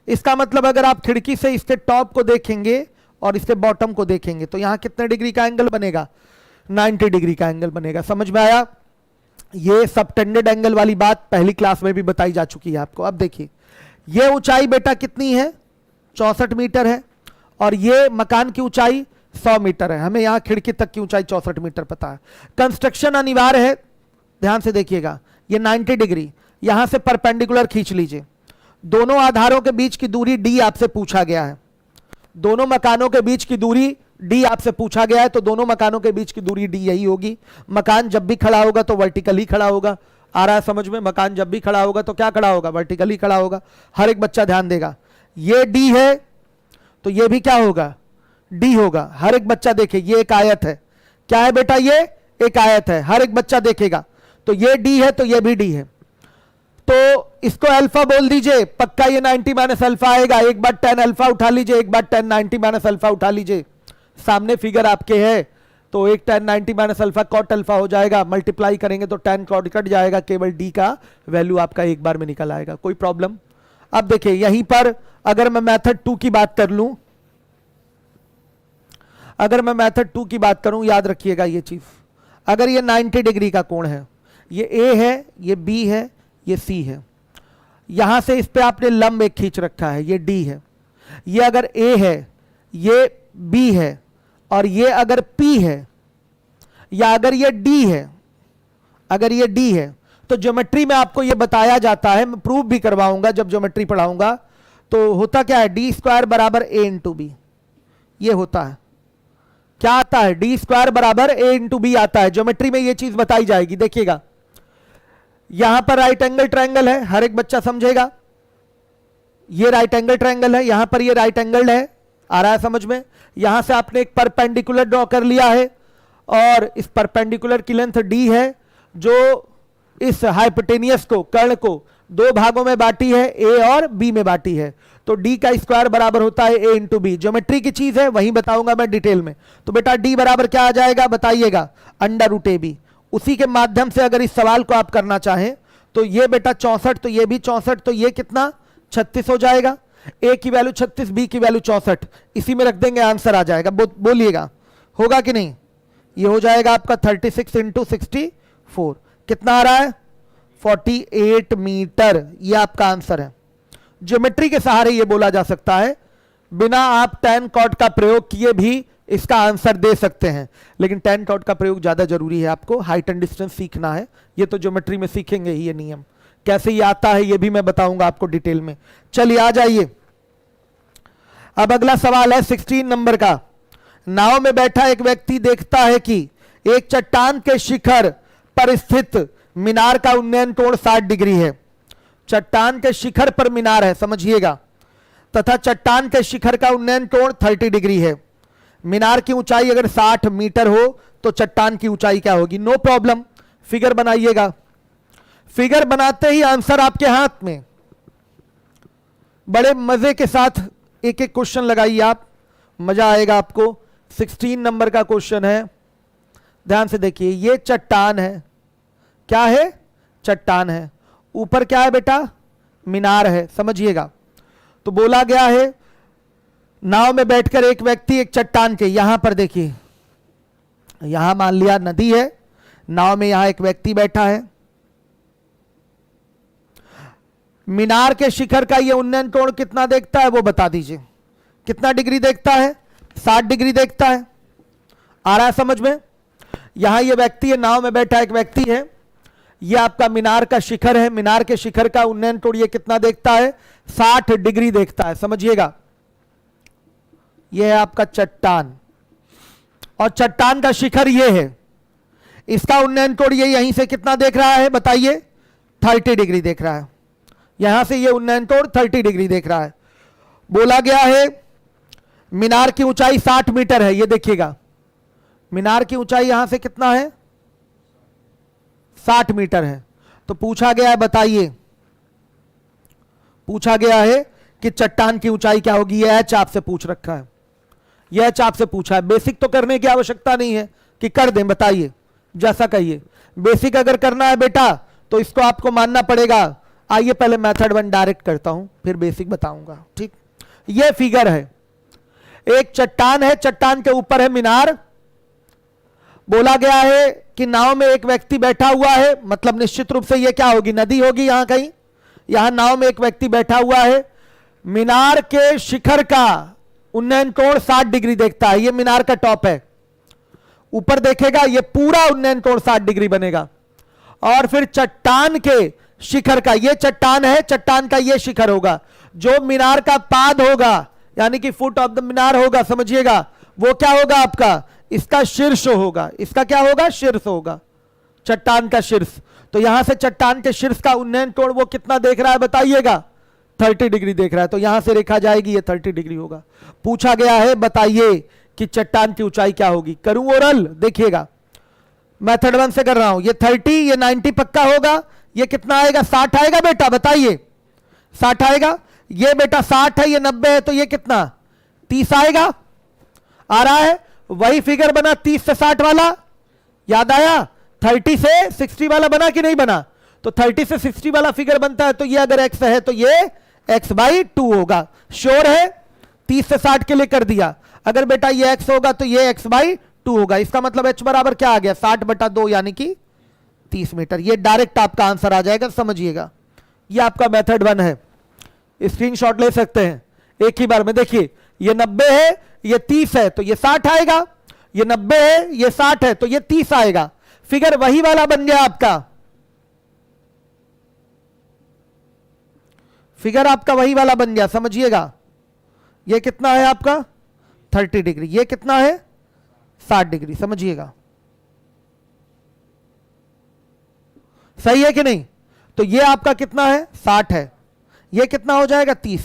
इसका मतलब अगर आप खिड़की से इसके टॉप को देखेंगे और इसके बॉटम को देखेंगे तो यहां कितने डिग्री का एंगल बनेगा, 90 डिग्री का एंगल बनेगा। समझ में आया? ये सबटेंडेड एंगल वाली बात पहली क्लास में भी बताई जा चुकी है आपको। अब देखिए ये ऊंचाई बेटा कितनी है, 64 मीटर है, और ये मकान की ऊंचाई 100 मीटर है। हमें यहां खिड़की तक की ऊंचाई 64 मीटर पता है। कंस्ट्रक्शन अनिवार्य है, ध्यान से देखिएगा। ये 90 डिग्री यहां से परपेंडिकुलर खींच लीजिए। दोनों आधारों के बीच की दूरी डी आपसे पूछा गया है। दोनों मकानों के बीच की दूरी डी आपसे पूछा गया है, तो दोनों मकानों के बीच की दूरी डी यही होगी। मकान जब भी खड़ा होगा तो वर्टिकली खड़ा होगा। आ रहा है समझ में? मकान जब भी खड़ा होगा तो क्या खड़ा होगा, वर्टिकली खड़ा होगा। हर एक बच्चा ध्यान देगा, ये डी है तो ये भी क्या होगा, डी होगा। हर एक बच्चा देखे, ये एक आयत है। क्या है बेटा, ये एक आयत है। हर एक बच्चा देखेगा तो ये डी है तो ये भी डी है। तो इसको अल्फा बोल दीजिए, पक्का ये 90 माइनस अल्फा आएगा। एक बार tan अल्फा उठा लीजिए, एक बार tan 90 माइनस अल्फा उठा लीजिए। सामने फिगर आपके है, तो एक tan 90 minus alpha cot alpha हो जाएगा। मल्टीप्लाई करेंगे तो tan कॉट कट जाएगा, केवल डी का वैल्यू आपका एक बार में निकल आएगा। कोई प्रॉब्लम? अब देखिए यहीं पर अगर मैं मेथड 2 की बात कर लूं, अगर मैं मेथड 2 की बात करूं, याद रखिएगा ये चीज, अगर ये 90 डिग्री का कोण है, ये ए है, ये बी है, ये सी है, यहां से इस पे आपने लंब एक खींच रखा है, ये डी है, ये अगर ए है, ये बी है, और ये अगर पी है, या अगर ये डी है, अगर ये डी है, तो ज्योमेट्री में आपको ये बताया जाता है, मैं प्रूव भी करवाऊंगा जब ज्योमेट्री पढ़ाऊंगा, तो होता क्या है, डी स्क्वायर बराबर ए इंटू बी, ये होता है, क्या आता है, डी स्क्वायर बराबर ए इंटू बी आता है। ज्योमेट्री में ये चीज बताई जाएगी, देखिएगा यहां पर राइट एंगल ट्रायंगल है, हर एक बच्चा समझेगा, ये राइट एंगल ट्रायंगल है, यहां पर ये राइट एंगल है, आ रहा है समझ में। यहां से आपने एक परपेंडिकुलर ड्रॉ कर लिया है, और इस परपेंडिकुलर की लेंथ डी है, जो इस हाइपोटेनियस को, कर्ण को दो भागों में बांटी है, ए और बी में बांटी है, तो डी का स्क्वायर बराबर होता है ए इंटू बी। ज्योमेट्री की चीज है, वहीं बताऊंगा मैं डिटेल में। तो बेटा डी बराबर क्या आ जाएगा, बताइएगा, अंडर रूट ए बी। उसी के माध्यम से अगर इस सवाल को आप करना चाहें तो ये बेटा 64, तो ये भी 64, तो ये कितना 36 हो जाएगा, ए की वैल्यू 36, बी की वैल्यू 64, इसी में रख देंगे, आंसर आ जाएगा। बोलिएगा होगा कि नहीं, ये हो जाएगा आपका 36 इंटू 64, कितना आ रहा है 48 मीटर, ये आपका आंसर है। ज्योमेट्री के सहारे ये बोला जा सकता है, बिना आप tan cot का प्रयोग किए भी इसका आंसर दे सकते हैं, लेकिन tan cot का प्रयोग ज्यादा जरूरी है, आपको हाइट एंड डिस्टेंस सीखना है, ये तो ज्योमेट्री में सीखेंगे ही, ये नियम कैसे ये आता है ये भी मैं बताऊंगा आपको डिटेल में। चलिए आ जाइए, अब अगला सवाल है 16 नंबर का। नाव में बैठा एक व्यक्ति देखता है कि एक चट्टान के शिखर पर स्थित मीनार का उन्नयन कोण 60 डिग्री है। चट्टान के शिखर पर मीनार है, समझिएगा, तथा चट्टान के शिखर का उन्नयन कोण 30 डिग्री है। मीनार की ऊंचाई अगर 60 मीटर हो तो चट्टान की ऊंचाई क्या होगी। नो प्रॉब्लम, फिगर बनाइएगा, फिगर बनाते ही आंसर आपके हाथ में। बड़े मजे के साथ एक एक क्वेश्चन लगाइए आप, मजा आएगा आपको। 16 नंबर का क्वेश्चन है, ध्यान से देखिए, ये चट्टान है, क्या है, चट्टान है, ऊपर क्या है बेटा, मीनार है, समझिएगा। तो बोला गया है नाव में बैठकर एक व्यक्ति एक चट्टान के, यहां पर देखिए, यहां मान लिया नदी है, नाव में यहां एक व्यक्ति बैठा है, मीनार के शिखर का ये उन्नयन कोण कितना देखता है वो बता दीजिए, कितना डिग्री देखता है, 60 डिग्री देखता है। आ रहा है समझ में। यहां ये व्यक्ति है, नाव में बैठा एक व्यक्ति है, ये आपका मीनार का शिखर है, मीनार के शिखर का उन्नयन कोण ये कितना देखता है, 60 डिग्री देखता है, समझिएगा। ये है आपका चट्टान, और चट्टान का शिखर ये है, इसका उन्नयन कोण ये यहीं से कितना देख रहा है बताइए, 30 डिग्री देख रहा है, यहां से ये उन्नयन कोण 30 डिग्री देख रहा है। बोला गया है मीनार की ऊंचाई 60 मीटर है, ये देखिएगा, मीनार की ऊंचाई यहां से कितना है, 60 मीटर है। तो पूछा गया है, बताइए, पूछा गया है कि चट्टान की ऊंचाई क्या होगी। यह एच आपसे पूछ रखा है, यह एच आपसे पूछा है। बेसिक तो करने की आवश्यकता नहीं है कि कर दें, बताइए जैसा कहिए। बेसिक अगर करना है बेटा तो इसको आपको मानना पड़ेगा। आइए पहले मेथड 1 डायरेक्ट करता हूं, फिर बेसिक बताऊंगा, ठीक। यह फिगर है, एक चट्टान है, चट्टान के ऊपर है मीनार। बोला गया है कि नाव में एक व्यक्ति बैठा हुआ है, मतलब निश्चित रूप से यह क्या होगी, नदी होगी यहां कहीं। यहां नाव में एक व्यक्ति बैठा हुआ है, मीनार के शिखर का उन्नयन कोण 60 डिग्री देखता है, यह मीनार का टॉप है। ऊपर देखेगा यह पूरा उन्नयन कोण 60 डिग्री बनेगा। और फिर चट्टान के शिखर का, यह चट्टान है, चट्टान का यह शिखर होगा, जो मीनार का पाद होगा, यानी कि फुट ऑफ द मीनार होगा, समझिएगा, वो क्या होगा आपका, इसका शीर्ष होगा। इसका क्या होगा, शीर्ष होगा, चट्टान का शीर्ष। तो यहां से चट्टान के शीर्ष का उन्नयन कोण वो कितना देख रहा है बताइएगा, 30 डिग्री देख रहा है। तो यहां से रेखा जाएगी, ये 30 डिग्री होगा। पूछा गया है बताइए कि चट्टान की ऊंचाई क्या होगी। करूं ओरल, देखिएगा, मेथड 1 से कर रहा हूं। ये 30, ये 90 पक्का होगा, ये कितना आएगा, 60 आएगा बेटा, बताइए 60 आएगा। ये बेटा 60 है, ये 90 है, तो ये कितना 30 आएगा। आ रहा है, वही फिगर बना 30 से 60 वाला, याद आया। 30 से 60 वाला बना कि नहीं बना, तो 30 से 60 वाला फिगर बनता है। तो ये अगर x है तो ये x/2 होगा, श्योर है। 30 से 60 के लिए कर दिया। अगर बेटा ये x होगा तो ये x/2 2 होगा। इसका मतलब h बराबर क्या आ गया 60/2 यानी कि 30 मीटर। ये डायरेक्ट आपका आंसर आ जाएगा, समझिएगा। ये आपका मेथड 1 है, स्क्रीनशॉट ले सकते हैं एक ही बार में। देखिए ये 90 है, ये 30 है तो ये 60 आएगा, ये 90 है, ये 60 है तो ये 30 आएगा। फिगर वही वाला बन गया आपका, फिगर आपका वही वाला बन गया, समझिएगा। ये कितना है आपका 30 डिग्री, ये कितना है 60 डिग्री, समझिएगा। सही है कि नहीं? तो ये आपका कितना है 60 है, ये कितना हो जाएगा 30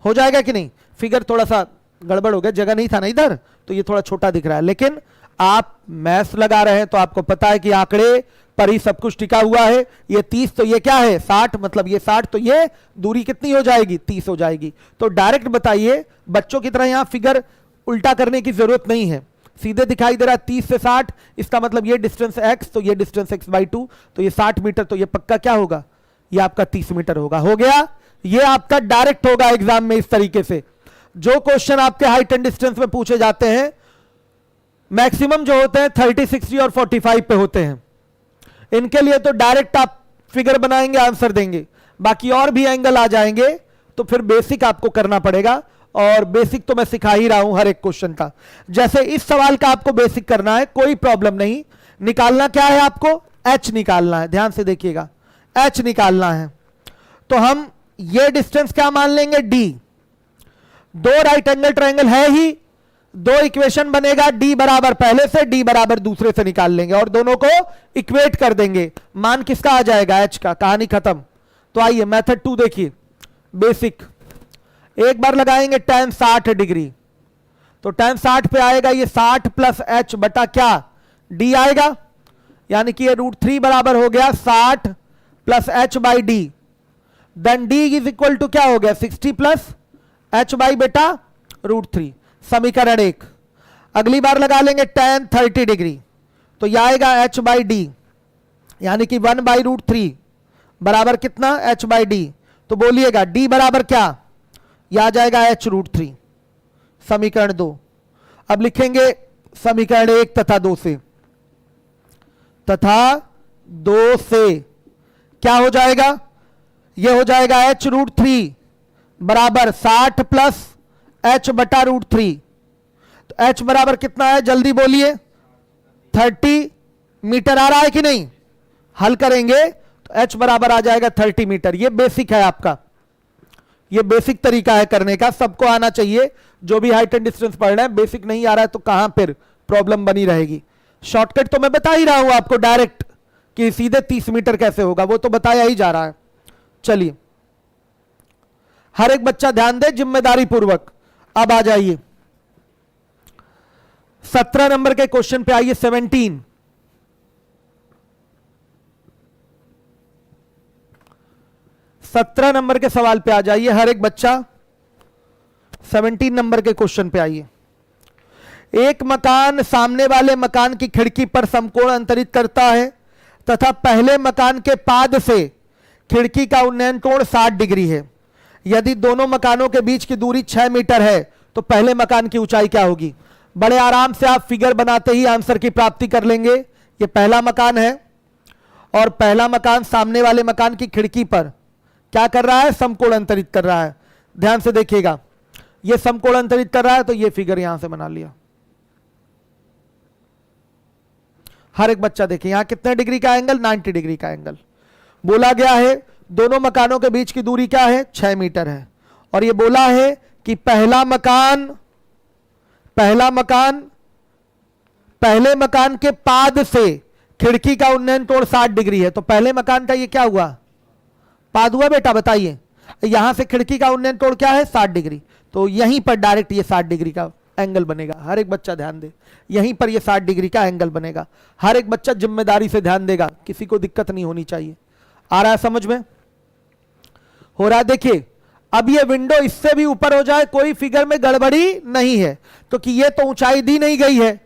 हो जाएगा कि नहीं? फिगर थोड़ा सा गड़बड़ हो गया, जगह नहीं था ना इधर, तो ये थोड़ा छोटा दिख रहा है। लेकिन आप मैथ्स लगा रहे हैं तो आपको पता है कि आंकड़े पर ही सब कुछ टिका हुआ है। ये 30 तो ये क्या है 60, मतलब ये 60 तो ये दूरी कितनी हो जाएगी 30 हो जाएगी। तो डायरेक्ट बताइए, बच्चों की तरह यहां फिगर उल्टा करने की जरूरत नहीं है, सीधे दिखाई दे रहा है 30 से 60, इसका मतलब ये डिस्टेंस x तो ये डिस्टेंस x/2, तो ये 60 मीटर तो ये पक्का क्या होगा, ये आपका 30 मीटर होगा। हो गया, ये आपका डायरेक्ट होगा एग्जाम में। इस तरीके से जो क्वेश्चन आपके हाइट एंड डिस्टेंस में पूछे जाते हैं मैक्सिमम जो होते हैं 30, 60 और 45 पे होते हैं, इनके लिए तो डायरेक्ट आप फिगर बनाएंगे आंसर देंगे। बाकी और भी एंगल आ जाएंगे तो फिर बेसिक आपको करना पड़ेगा, और बेसिक तो मैं सिखा ही रहा हूं हर एक क्वेश्चन का। जैसे इस सवाल का आपको बेसिक करना है, कोई प्रॉब्लम नहीं। निकालना क्या है आपको, h निकालना है, ध्यान से देखिएगा, h निकालना है। तो हम ये डिस्टेंस क्या मान लेंगे d, दो राइट एंगल ट्रायंगल है ही, दो इक्वेशन बनेगा, d बराबर पहले से d बराबर दूसरे से निकाल लेंगे और दोनों को इक्वेट कर देंगे, मान किसका आ जाएगा h का, कहानी खत्म। तो आइए मेथड 2 देखिए, बेसिक। एक बार लगाएंगे tan 60 डिग्री, तो tan 60 पे आएगा ये 60 प्लस h बटा क्या d आएगा, यानी कि ये √3 बराबर हो गया 60 plus h by D. Then d is equal to क्या हो गया 60 प्लस h बाई बेटा √3, समीकरण 1। अगली बार लगा लेंगे tan 30 डिग्री, तो यह आएगा h बाई डी, यानी कि 1 बाई √3 बराबर कितना h बाई डी। तो बोलिएगा d बराबर क्या, यह आ जाएगा h√3, समीकरण 2। अब लिखेंगे समीकरण 1 तथा 2 से, क्या हो जाएगा, यह हो जाएगा h√3 बराबर 60 प्लस h बटा √3। तो h बराबर कितना है जल्दी बोलिए, 30 मीटर आ रहा है कि नहीं? हल करेंगे तो h बराबर आ जाएगा 30 मीटर। ये बेसिक है आपका, ये बेसिक तरीका है करने का, सबको आना चाहिए। जो भी हाइट एंड डिस्टेंस पढ़ रहे हैं, बेसिक नहीं आ रहा है तो कहां फिर प्रॉब्लम बनी रहेगी। शॉर्टकट तो मैं बता ही रहा हूं आपको डायरेक्ट, कि सीधे 30 मीटर कैसे होगा वो तो बताया ही जा रहा है। चलिए हर एक बच्चा ध्यान दे जिम्मेदारी पूर्वक। अब आ जाइए 17 नंबर के क्वेश्चन पे आइए, 17। सत्रह नंबर के सवाल पे आ जाइए हर एक बच्चा। 17 नंबर के क्वेश्चन पे आइए। एक मकान सामने वाले मकान की खिड़की पर समकोण अंतरित करता है तथा पहले मकान के पाद से खिड़की का उन्नयन कोण 60 डिग्री है। यदि दोनों मकानों के बीच की दूरी 6 मीटर है तो पहले मकान की ऊंचाई क्या होगी? बड़े आराम से आप फिगर बनाते ही आंसर की प्राप्ति कर लेंगे। ये पहला मकान है और पहला मकान सामने वाले मकान की खिड़की पर क्या कर रहा है, समकोण अंतरित कर रहा है। ध्यान से देखिएगा, ये समकोण अंतरित कर रहा है तो ये फिगर यहां से बना लिया। हर एक बच्चा देखिए यहां कितने डिग्री का एंगल, 90 डिग्री का एंगल। बोला गया है दोनों मकानों के बीच की दूरी क्या है, 6 मीटर है। और ये बोला है कि पहला मकान पहले मकान के पाद से खिड़की का उन्नयन कोण 60 डिग्री है। तो पहले मकान का ये क्या हुआ, पाद हुआ बेटा, बताइए। यहां से खिड़की का उन्नयन कोण क्या है, 60 डिग्री। तो यहीं पर डायरेक्ट ये 60 डिग्री का एंगल बनेगा। हर एक बच्चा ध्यान दे, यहीं पर ये 60 डिग्री का एंगल बनेगा। हर एक बच्चा जिम्मेदारी से ध्यान देगा, किसी को दिक्कत नहीं होनी चाहिए। आ रहा है समझ में? हो रहा है। देखिए अब ये विंडो इससे भी ऊपर हो जाए, कोई फिगर में गड़बड़ी नहीं है, क्योंकि ये तो ऊंचाई दी नहीं गई है,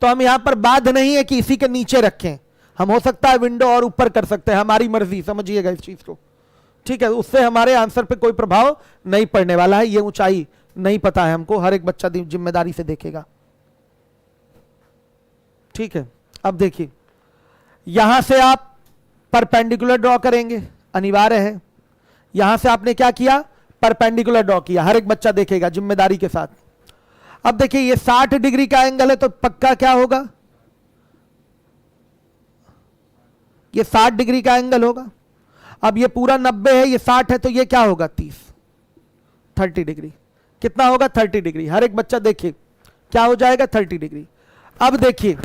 तो हम यहां पर बाध्य नहीं है कि इसी के नीचे रखें। हम हो सकता है विंडो और ऊपर कर सकते हैं, हमारी मर्जी, समझिएगा इस चीज को, ठीक है। उससे हमारे आंसर पे कोई प्रभाव नहीं पड़ने वाला है। ये ऊंचाई नहीं पता है हमको, हर एक बच्चा जिम्मेदारी से देखेगा। ठीक है। अब देखिए यहां से आप परपेंडिकुलर ड्रॉ करेंगे, अनिवार्य है। यहां से आपने क्या किया, परपेंडिकुलर ड्रॉ किया, हर एक बच्चा देखेगा जिम्मेदारी के साथ। अब देखिए ये 60 डिग्री का एंगल है तो पक्का क्या होगा, ये 60 डिग्री का एंगल होगा। अब ये पूरा 90 है, ये 60 है, तो ये क्या होगा 30 डिग्री। कितना होगा 30 डिग्री। हर एक बच्चा देखिए क्या हो जाएगा 30 डिग्री। अब देखिए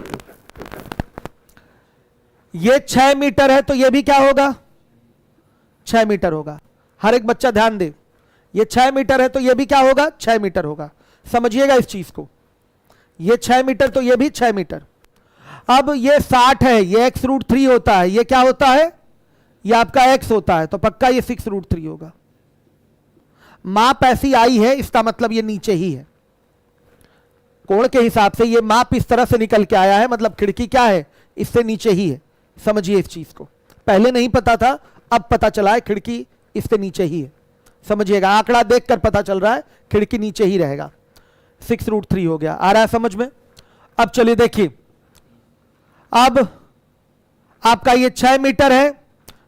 ये 6 मीटर है तो ये भी क्या होगा 6 मीटर होगा। हर एक बच्चा ध्यान दे, ये 6 मीटर है तो ये भी क्या होगा 6 मीटर होगा। समझिएगा इस चीज को, ये 6 मीटर तो ये भी 6 मीटर। अब ये 60 है, ये x√3 होता है, ये क्या होता है, ये आपका x होता है, तो पक्का ये 6√3 होगा। माप ऐसी आई है, इसका मतलब ये नीचे ही है। कोण के हिसाब से ये माप इस तरह से निकल के आया है, मतलब खिड़की क्या है, इससे नीचे ही है। समझिए इस चीज को, पहले नहीं पता था, अब पता चला है खिड़की इससे नीचे ही है। समझिएगा, आंकड़ा देखकर पता चल रहा है खिड़की नीचे ही रहेगा। 6√3 हो गया, आ रहा है समझ में। अब चलिए देखिए, अब आपका ये 6 मीटर है,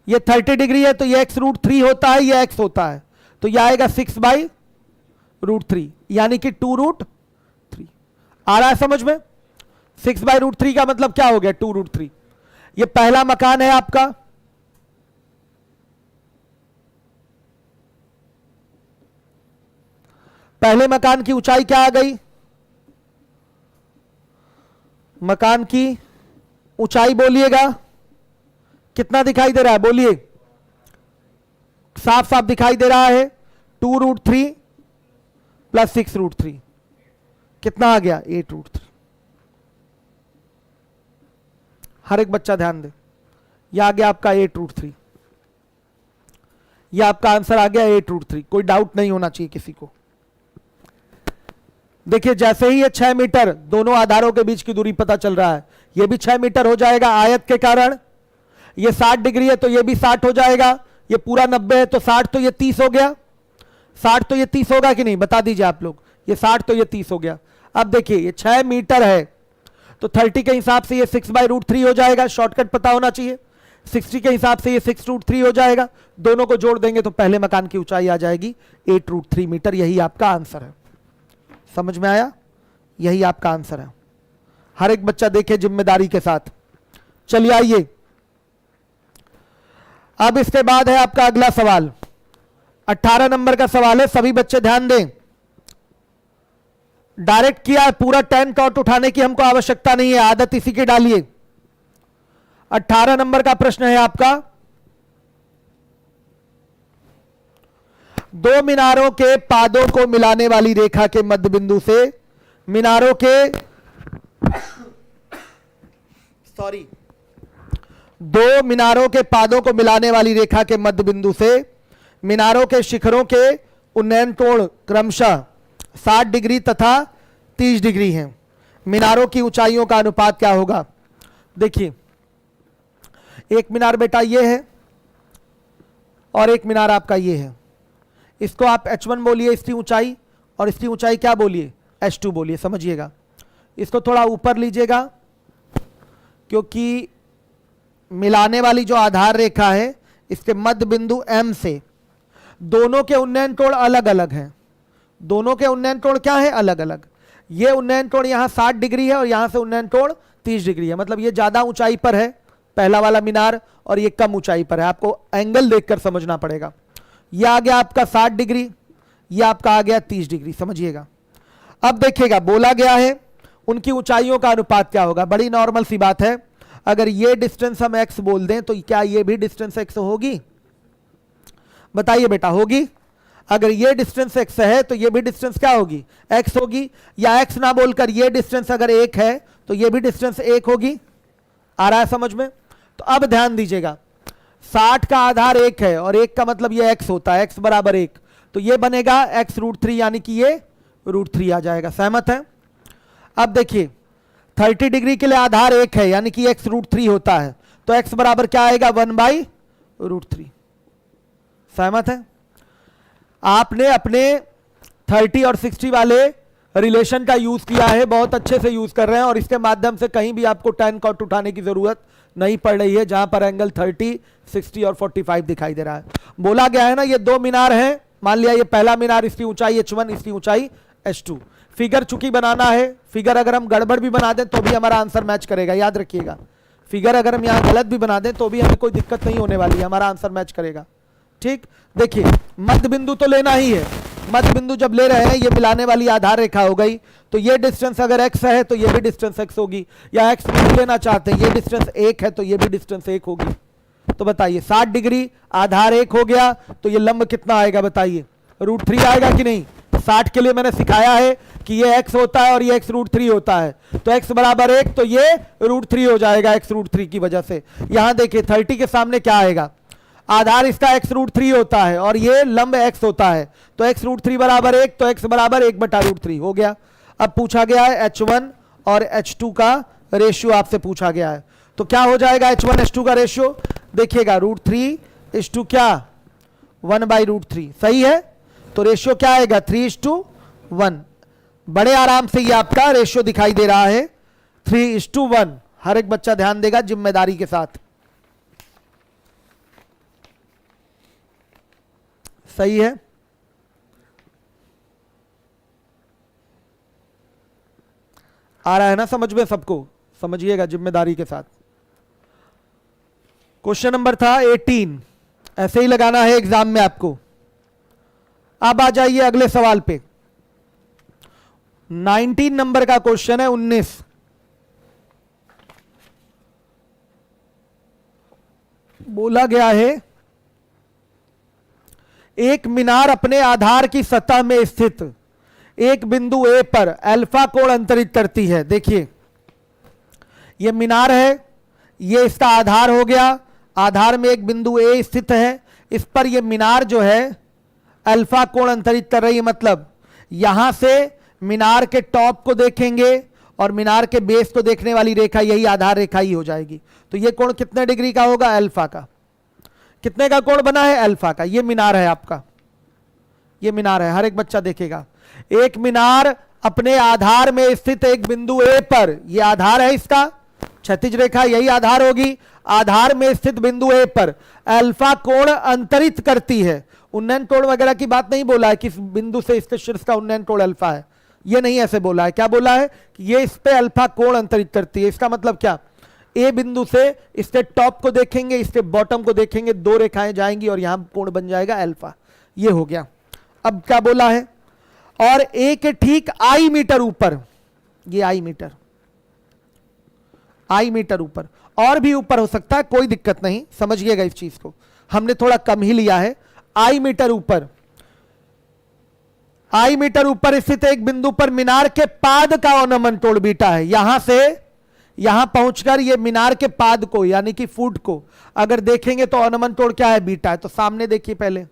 ये 30 डिग्री है, तो ये x√3 होता है, ये x होता है, तो ये आएगा 6/√3 यानी कि 2√3। आ रहा है समझ में। 6/√3 का मतलब क्या हो गया 2√3। ये पहला मकान है आपका, पहले मकान की ऊंचाई क्या आ गई, मकान की ऊंचाई बोलिएगा कितना दिखाई दे रहा है, बोलिए, साफ साफ दिखाई दे रहा है 2√3 प्लस 6√3 कितना आ गया 8√3। हर एक बच्चा ध्यान दे, यह आ गया आपका 8√3, यह आपका आंसर आ गया 8√3। कोई डाउट नहीं होना चाहिए किसी को। देखिए जैसे ही ये 6 मीटर, दोनों आधारों के बीच की दूरी पता चल रहा है, ये भी 6 मीटर हो जाएगा आयत के कारण। ये 60 डिग्री है तो ये भी 60 हो जाएगा। ये पूरा 90 है तो 60 तो ये 30 हो गया। 60 तो ये 30 होगा कि नहीं, बता दीजिए आप लोग। ये 60 तो ये 30 हो गया। अब देखिए ये 6 मीटर है तो 30 के हिसाब से ये 6/√3 हो जाएगा, शॉर्टकट पता होना चाहिए। 60 के हिसाब से ये 6√3 हो जाएगा, दोनों को जोड़ देंगे तो पहले मकान की ऊंचाई आ जाएगी 8√3 मीटर। यही आपका आंसर है। समझ में आया, यही आपका आंसर है। हर एक बच्चा देखे जिम्मेदारी के साथ। चलिए आइए, अब इसके बाद है आपका अगला सवाल, 18 नंबर का सवाल है। सभी बच्चे ध्यान दें, डायरेक्ट किया, पूरा 10 टॉट उठाने की हमको आवश्यकता नहीं है, आदत इसी की डालिए। 18 नंबर का प्रश्न है आपका, दो मीनारों के पादों को मिलाने वाली रेखा के मध्य बिंदु से मीनारों के दो मीनारों के पादों को मिलाने वाली रेखा के मध्य बिंदु से मीनारों के शिखरों के उन्नयन कोण क्रमशः 60 डिग्री तथा 30 डिग्री हैं। मीनारों की ऊंचाइयों का अनुपात क्या होगा। देखिए एक मीनार बेटा ये है और एक मीनार आपका ये है। इसको आप h1 बोलिए इसकी ऊंचाई, और इसकी ऊंचाई क्या बोलिए h2 बोलिए। समझिएगा, इसको थोड़ा ऊपर लीजिएगा क्योंकि मिलाने वाली जो आधार रेखा है इसके मध्य बिंदु M से दोनों के उन्नयन कोण अलग अलग हैं। दोनों के उन्नयन कोण क्या है, अलग अलग। ये उन्नयन कोण यहां 60 डिग्री है और यहां से उन्नयन कोण 30 डिग्री है, मतलब ये ज्यादा ऊंचाई पर है पहला वाला मीनार और ये कम ऊंचाई पर है। आपको एंगल देखकर समझना पड़ेगा। ये आ गया आपका 60 डिग्री, ये आपका आ गया 30 डिग्री। समझिएगा, अब देखिएगा बोला गया है उनकी ऊंचाइयों का अनुपात क्या होगा। बड़ी नॉर्मल सी बात है, अगर ये डिस्टेंस हम x बोल दें तो क्या ये भी डिस्टेंस x होगी, बताइए बेटा, होगी। अगर ये डिस्टेंस x है तो ये भी डिस्टेंस क्या होगी, x होगी। या x ना बोलकर ये डिस्टेंस अगर 1 है तो ये भी डिस्टेंस 1 होगी। आ रहा है समझ में। तो अब ध्यान दीजिएगा, 60 का आधार 1 है और 1 का मतलब ये x होता है, x बराबर 1, तो ये बनेगा x√3 यानी कि ये √3 आ जाएगा। सहमत है। अब देखिए 30 डिग्री के लिए आधार 1 है यानी कि x√3 होता है, तो x बराबर क्या आएगा 1/√3। सहमत है। आपने अपने 30 और 60 वाले रिलेशन का यूज किया है, बहुत अच्छे से यूज कर रहे हैं और इसके माध्यम से कहीं भी आपको tan cot उठाने की जरूरत नहीं पड़ रही है, जहां पर एंगल 30, 60 और 45 दिखाई दे रहा है। बोला गया है ना ये दो मीनार हैं, मान लिया ये पहला मीनार, इसकी ऊंचाई h1, इसकी ऊंचाई h2। फिगर चूंकि बनाना है, फिगर अगर हम गड़बड़ भी बना दें तो भी हमारा आंसर मैच करेगा, याद रखिएगा। फिगर अगर हम यहां गलत भी बना दें तो भी हमें कोई दिक्कत नहीं होने वाली है, हमारा आंसर मैच करेगा। ठीक, देखिए मध्य बिंदु तो लेना ही है। मध्य बिंदु जब ले रहे हैं, ये मिलाने वाली आधार रेखा हो गई, तो ये डिस्टेंस अगर x है तो ये भी डिस्टेंस x होगी, या x नहीं लेना चाहते हैं, ये डिस्टेंस 1 है तो ये भी डिस्टेंस 1 होगी। तो बताइए 60 डिग्री आधार 1 हो गया, तो ये लंब कितना आएगा बताइए, √3 आएगा कि नहीं। 60 के लिए मैंने सिखाया है कि ये x होता है और ये x √3 होता है, तो x बराबर 1 तो ये √3 हो जाएगा x √3 की वजह से। यहां देखिए 30 के सामने क्या आएगा, आधार इसका x √3 होता है और ये लंब x होता है, तो x √3 बराबर 1, तो x बराबर 1/√3 हो गया। अब पूछा गया है h1 और h2 का रेशियो आपसे पूछा गया है, तो क्या हो जाएगा h1 h2 का रेशियो, देखिएगा √3 क्या 1/√3, सही है। तो रेशियो क्या आएगा 3:1। बड़े आराम से ये आपका रेशियो दिखाई दे रहा है 3:1। हर एक बच्चा ध्यान देगा जिम्मेदारी के साथ, सही है। आ रहा है ना समझ में सबको, समझिएगा जिम्मेदारी के साथ। क्वेश्चन नंबर था 18, ऐसे ही लगाना है एग्जाम में आपको। अब आ जाइए अगले सवाल पे, 19 नंबर का क्वेश्चन है। 19 बोला गया है एक मीनार अपने आधार की सतह में स्थित एक बिंदु A पर अल्फा कोण अंतरित करती है। देखिए ये मीनार है, ये इसका आधार हो गया, आधार में एक बिंदु A स्थित है, इस पर ये मीनार जो है अल्फा कोण अंतरित कर रही है, मतलब यहां से मीनार के टॉप को देखेंगे और मीनार के बेस को देखने वाली रेखा यही आधार रेखा ही हो जाएगी। तो ये कोण कितने डिग्री का होगा, अल्फा का। कितने का कोण बना है, अल्फा का। ये मीनार है आपका, ये मीनार है, हर एक बच्चा देखेगा। एक मीनार अपने आधार में स्थित एक बिंदु A पर, ये आधार है इसका, क्षैतिज रेखा यही आधार होगी, आधार में स्थित बिंदु A पर अल्फा कोण अंतरित करती है। उन्नयन कोण वगैरह की बात नहीं बोला है, किस बिंदु से इसके शीर्ष का उन्नयन कोण अल्फा है, ये नहीं ऐसे बोला है। क्या बोला है कि ये इस पे अल्फा कोण अंतरित करती है। इसका मतलब क्या, ए बिंदु से इसके टॉप को देखेंगे, इसके बॉटम को देखेंगे, दो रेखाएं जाएंगी और यहां कोण बन जाएगा अल्फा। ये हो गया। अब क्या बोला है, और ए के ठीक आई मीटर ऊपर, ये आई मीटर ऊपर, और भी ऊपर हो सकता है, कोई दिक्कत नहीं, समझिएगा इस चीज को, हमने थोड़ा कम ही लिया है। आई मीटर ऊपर स्थित एक बिंदु पर मीनार के पाद का अवनमन कोण बीटा है। यहां से यहां पहुंचकर ये मीनार के पाद को यानी कि फुट को अगर देखेंगे तो अवनमन कोण क्या है, बीटा है। तो सामने देखिए, पहले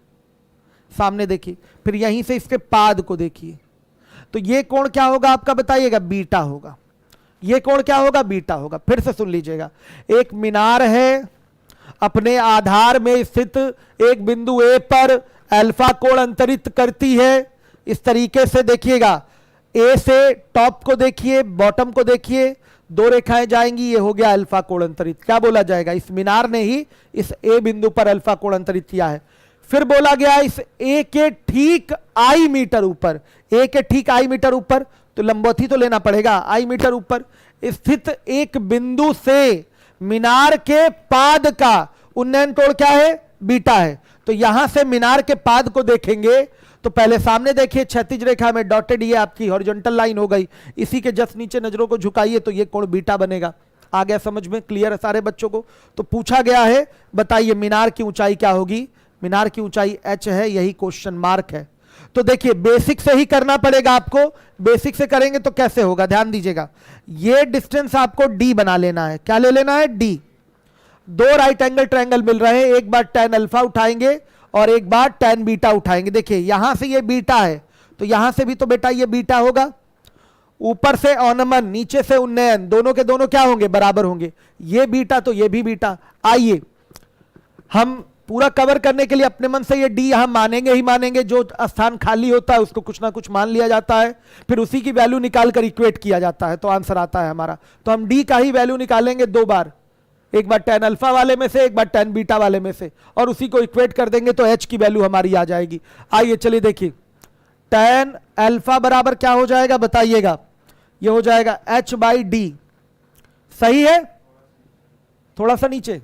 सामने देखिए, फिर यहीं से इसके पाद को देखिए, तो ये कोण क्या होगा आपका बताइएगा, बीटा होगा। ये कोण क्या होगा, बीटा होगा। फिर से सुन लीजिएगा, एक मीनार है, अपने आधार में स्थित एक बिंदु A पर अल्फा कोण अंतरित करती है। इस तरीके से देखिएगा, A से टॉप को देखिए, बॉटम को देखिए, दो रेखाएं जाएंगी, ये हो गया अल्फा कोण अंतरित। क्या बोला जाएगा, इस मीनार ने ही इस A बिंदु पर अल्फा कोण अंतरित किया है। फिर बोला गया इस A के ठीक आई मीटर ऊपर, A के ठीक आई मीटर ऊपर, तो लंबवत ही तो लेना पड़ेगा, आई मीटर ऊपर स्थित एक बिंदु से मीनार के पाद का उन्नयन कोण क्या है, बीटा है। तो यहां से मीनार के पाद को देखेंगे तो पहले सामने देखिए, क्षैतिज रेखा में डॉटेड ये आपकी हॉरिजॉन्टल लाइन हो गई, इसी के जस्ट नीचे नजरों को झुकाइए तो ये कोण बीटा बनेगा। आ गया समझ में, क्लियर है सारे बच्चों को। तो पूछा गया है, बताइए मीनार की ऊंचाई क्या होगी। मीनार की ऊंचाई h है, यही क्वेश्चन मार्क है। तो देखिए बेसिक से ही करना पड़ेगा आपको, बेसिक से करेंगे तो कैसे होगा, ध्यान दीजिएगा। ये डिस्टेंस आपको d बना लेना है। क्या ले लेना है, d। दो राइट एंगल ट्रायंगल मिल रहे हैं, एक बार tan अल्फा उठाएंगे और एक बार tan बीटा उठाएंगे। देखिए यहां से ये बीटा है, तो यहां से भी तो बेटा ये बीटा होगा। ऊपर से अवनमन, नीचे से उन्नयन, दोनों के दोनों क्या होंगे, बराबर होंगे। ये बीटा तो ये भी बीटा। आइए हम पूरा कवर करने के लिए अपने मन से ये डी यहां मानेंगे ही मानेंगे, जो स्थान खाली होता है उसको कुछ ना कुछ मान लिया जाता है, फिर उसी की वैल्यू निकाल कर इक्वेट किया जाता है, तो आंसर आता है हमारा। तो हम डी का ही वैल्यू निकालेंगे दो बार, एक बार tan अल्फा वाले में से, एक बार tan बीटा वाले में से, और उसी को इक्वेट कर देंगे तो h की वैल्यू हमारी आ जाएगी। आइए चलिए देखिए, tan अल्फा बराबर क्या हो जाएगा बताइएगा, ये हो जाएगा h बाई डी, सही है, थोड़ा सा नीचे,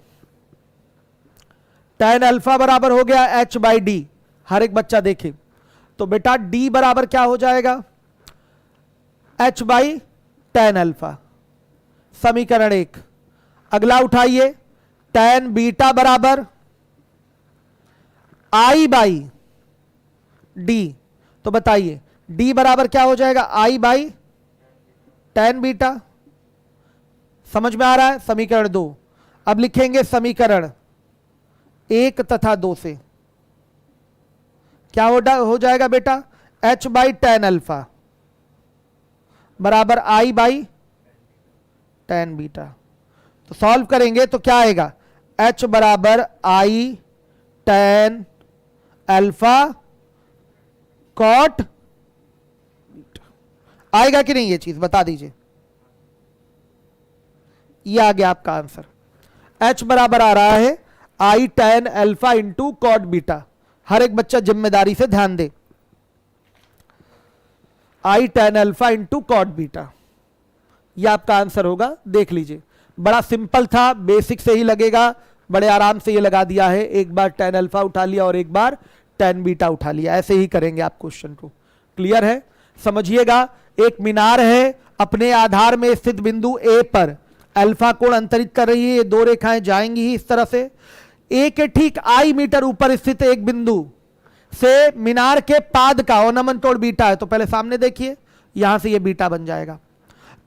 tan अल्फा बराबर हो गया h बाई डी, हर एक बच्चा देखे, तो बेटा d बराबर क्या हो जाएगा, h बाई tan अल्फा, समीकरण 1। अगला उठाइए, tan बीटा बराबर i बाई डी, तो बताइए d बराबर क्या हो जाएगा, i बाई tan बीटा, समझ में आ रहा है, समीकरण 2। अब लिखेंगे समीकरण 1 तथा 2 से, क्या हो जाएगा बेटा, h बाई tan अल्फा बराबर i बाई tan बीटा, तो सॉल्व करेंगे तो क्या आएगा, h बराबर i tan alpha cot beta, आएगा कि नहीं ये चीज बता दीजिए, ये आ गया आपका आंसर। h बराबर आ रहा है i tan alpha into cot beta, हर एक बच्चा जिम्मेदारी से ध्यान दे, i tan alpha into cot beta, यह आपका आंसर होगा, देख लीजिए, बड़ा सिंपल था, बेसिक से ही लगेगा, बड़े आराम से ये लगा दिया है, एक बार tan अल्फा उठा लिया और एक बार tan बीटा उठा लिया, ऐसे ही करेंगे आप क्वेश्चन को, क्लियर है। समझिएगा, एक मीनार है, अपने आधार में स्थित बिंदु ए पर अल्फा कोण अंतरित कर रही है, ये दो रेखाएं जाएंगी ही इस तरह से, ए के ठीक आई मीटर ऊपर स्थित एक बिंदु से मीनार के पाद का औनमन कोण बीटा है, तो पहले सामने देखिए, यहां से ये बीटा बन जाएगा।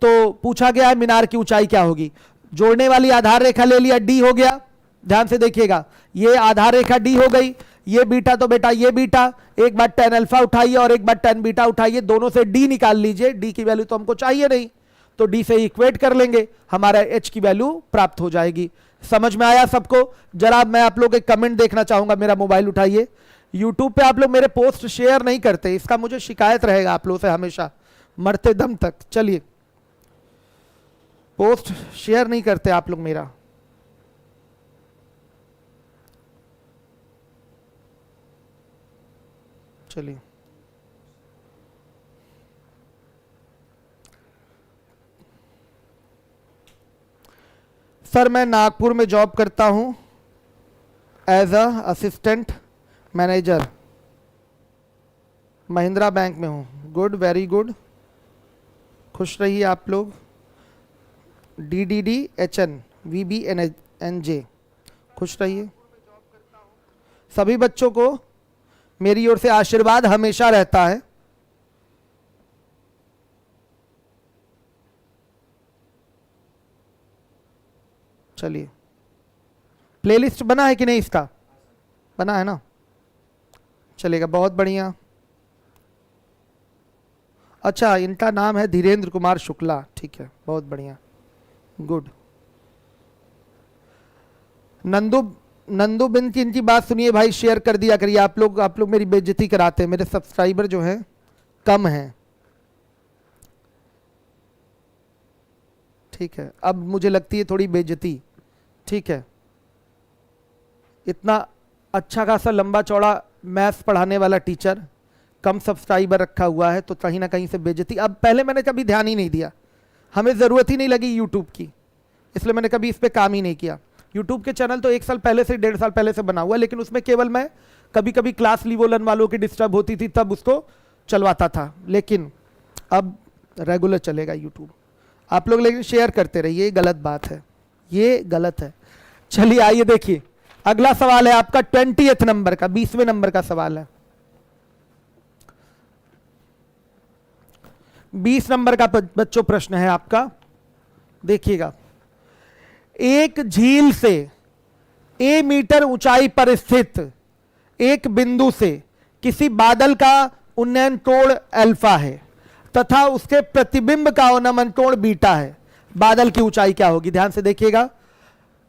तो पूछा गया है मीनार की ऊंचाई क्या होगी, जोड़ने वाली आधार रेखा ले लिया, डी हो गया, ध्यान से देखिएगा, ये आधार रेखा डी हो गई, ये बीटा तो बेटा ये बीटा, एक बार tan अल्फा उठाइए और एक बार tan बीटा उठाइए, दोनों से डी निकाल लीजिए, डी की वैल्यू तो हमको चाहिए नहीं, तो डी से इक्वेट कर लेंगे, हमारा h की वैल्यू प्राप्त हो जाएगी। समझ में आया सबको? जरा मैं आप लोग एक कमेंट देखना चाहूंगा, मेरा मोबाइल उठाइए। यूट्यूब पे आप लोग मेरे पोस्ट शेयर नहीं करते, इसका मुझे शिकायत रहेगा आप लोगों से हमेशा, मरते दम तक। चलिए, पोस्ट शेयर नहीं करते आप लोग मेरा, चलिए सर मैं नागपुर में जॉब करता हूं as a assistant manager, Mahindra bank में हूं। गुड, वेरी गुड, खुश रहिए आप लोग। DDDHN VBNJ, खुश रहिए। सभी बच्चों को मेरी ओर से आशीर्वाद हमेशा रहता है। चलिए, प्लेलिस्ट बना है कि नहीं, इसका बना है ना, चलेगा, बहुत बढ़िया। अच्छा, इनका नाम है धीरेन्द्र कुमार शुक्ला, ठीक है, बहुत बढ़िया, गुड। नंदू बिन की इनकी बात सुनिए भाई, शेयर कर दिया करिए। आप लोग मेरी बेइज्जती कराते हैं, मेरे सब्सक्राइबर जो हैं कम हैं, ठीक है, अब मुझे लगती है थोड़ी बेइज्जती, ठीक है। इतना अच्छा खासा लंबा चौड़ा मैथ्स पढ़ाने वाला टीचर, कम सब्सक्राइबर रखा हुआ है, तो कहीं ना कहीं से बेइज्जती। अब पहले मैंने कभी ध्यान ही नहीं दिया, हमें ज़रूरत ही नहीं लगी यूट्यूब की, इसलिए मैंने कभी इस पर काम ही नहीं किया। यूट्यूब के चैनल तो 1 साल पहले से 1.5 साल पहले से बना हुआ है, लेकिन उसमें केवल मैं कभी कभी क्लास लीवोलन वालों की डिस्टर्ब होती थी तब उसको चलवाता था, लेकिन अब रेगुलर चलेगा यूट्यूब। आप लोग लेकिन शेयर करते रहिए, ये गलत बात है, ये गलत है। चलिए आइए देखिए, अगला सवाल है आपका 20th नंबर का, 20वें नंबर का सवाल है। 20 नंबर का बच्चों प्रश्न है आपका, देखिएगा। एक झील से a मीटर ऊंचाई पर स्थित एक बिंदु से किसी बादल का उन्नयन कोण अल्फा है तथा उसके प्रतिबिंब का अवनमन कोण बीटा है, बादल की ऊंचाई क्या होगी? ध्यान से देखिएगा,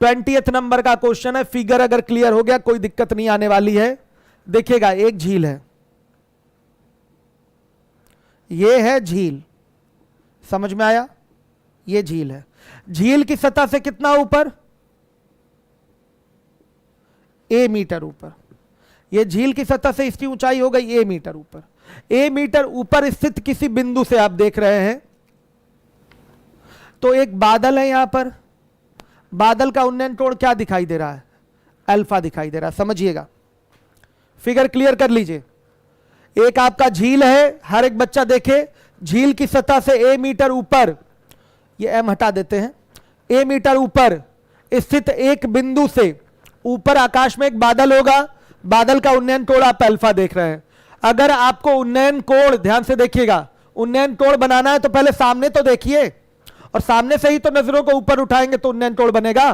20th नंबर का क्वेश्चन है। फिगर अगर क्लियर हो गया कोई दिक्कत नहीं आने वाली है। देखिएगा, एक झील है, ये है झील, समझ में आया? ये झील है। झील की सतह से कितना ऊपर? ए मीटर ऊपर। ये झील की सतह से इसकी ऊंचाई हो गई ए मीटर ऊपर। ए मीटर ऊपर स्थित किसी बिंदु से आप देख रहे हैं तो एक बादल है यहां पर। बादल का उन्नयन कोण क्या दिखाई दे रहा है? अल्फा दिखाई दे रहा है। समझिएगा, फिगर क्लियर कर लीजिए। एक आपका झील है, हर एक बच्चा देखे, झील की सतह से ए मीटर ऊपर, ये एम हटा देते हैं, ए मीटर ऊपर स्थित एक बिंदु से ऊपर आकाश में एक बादल होगा। बादल का उन्नयन कोण आप अल्फा देख रहे हैं। अगर आपको उन्नयन कोण, ध्यान से देखिएगा, उन्नयन कोण बनाना है तो पहले सामने तो देखिए, और सामने से ही तो नजरों को ऊपर उठाएंगे तो उन्नयन कोण बनेगा।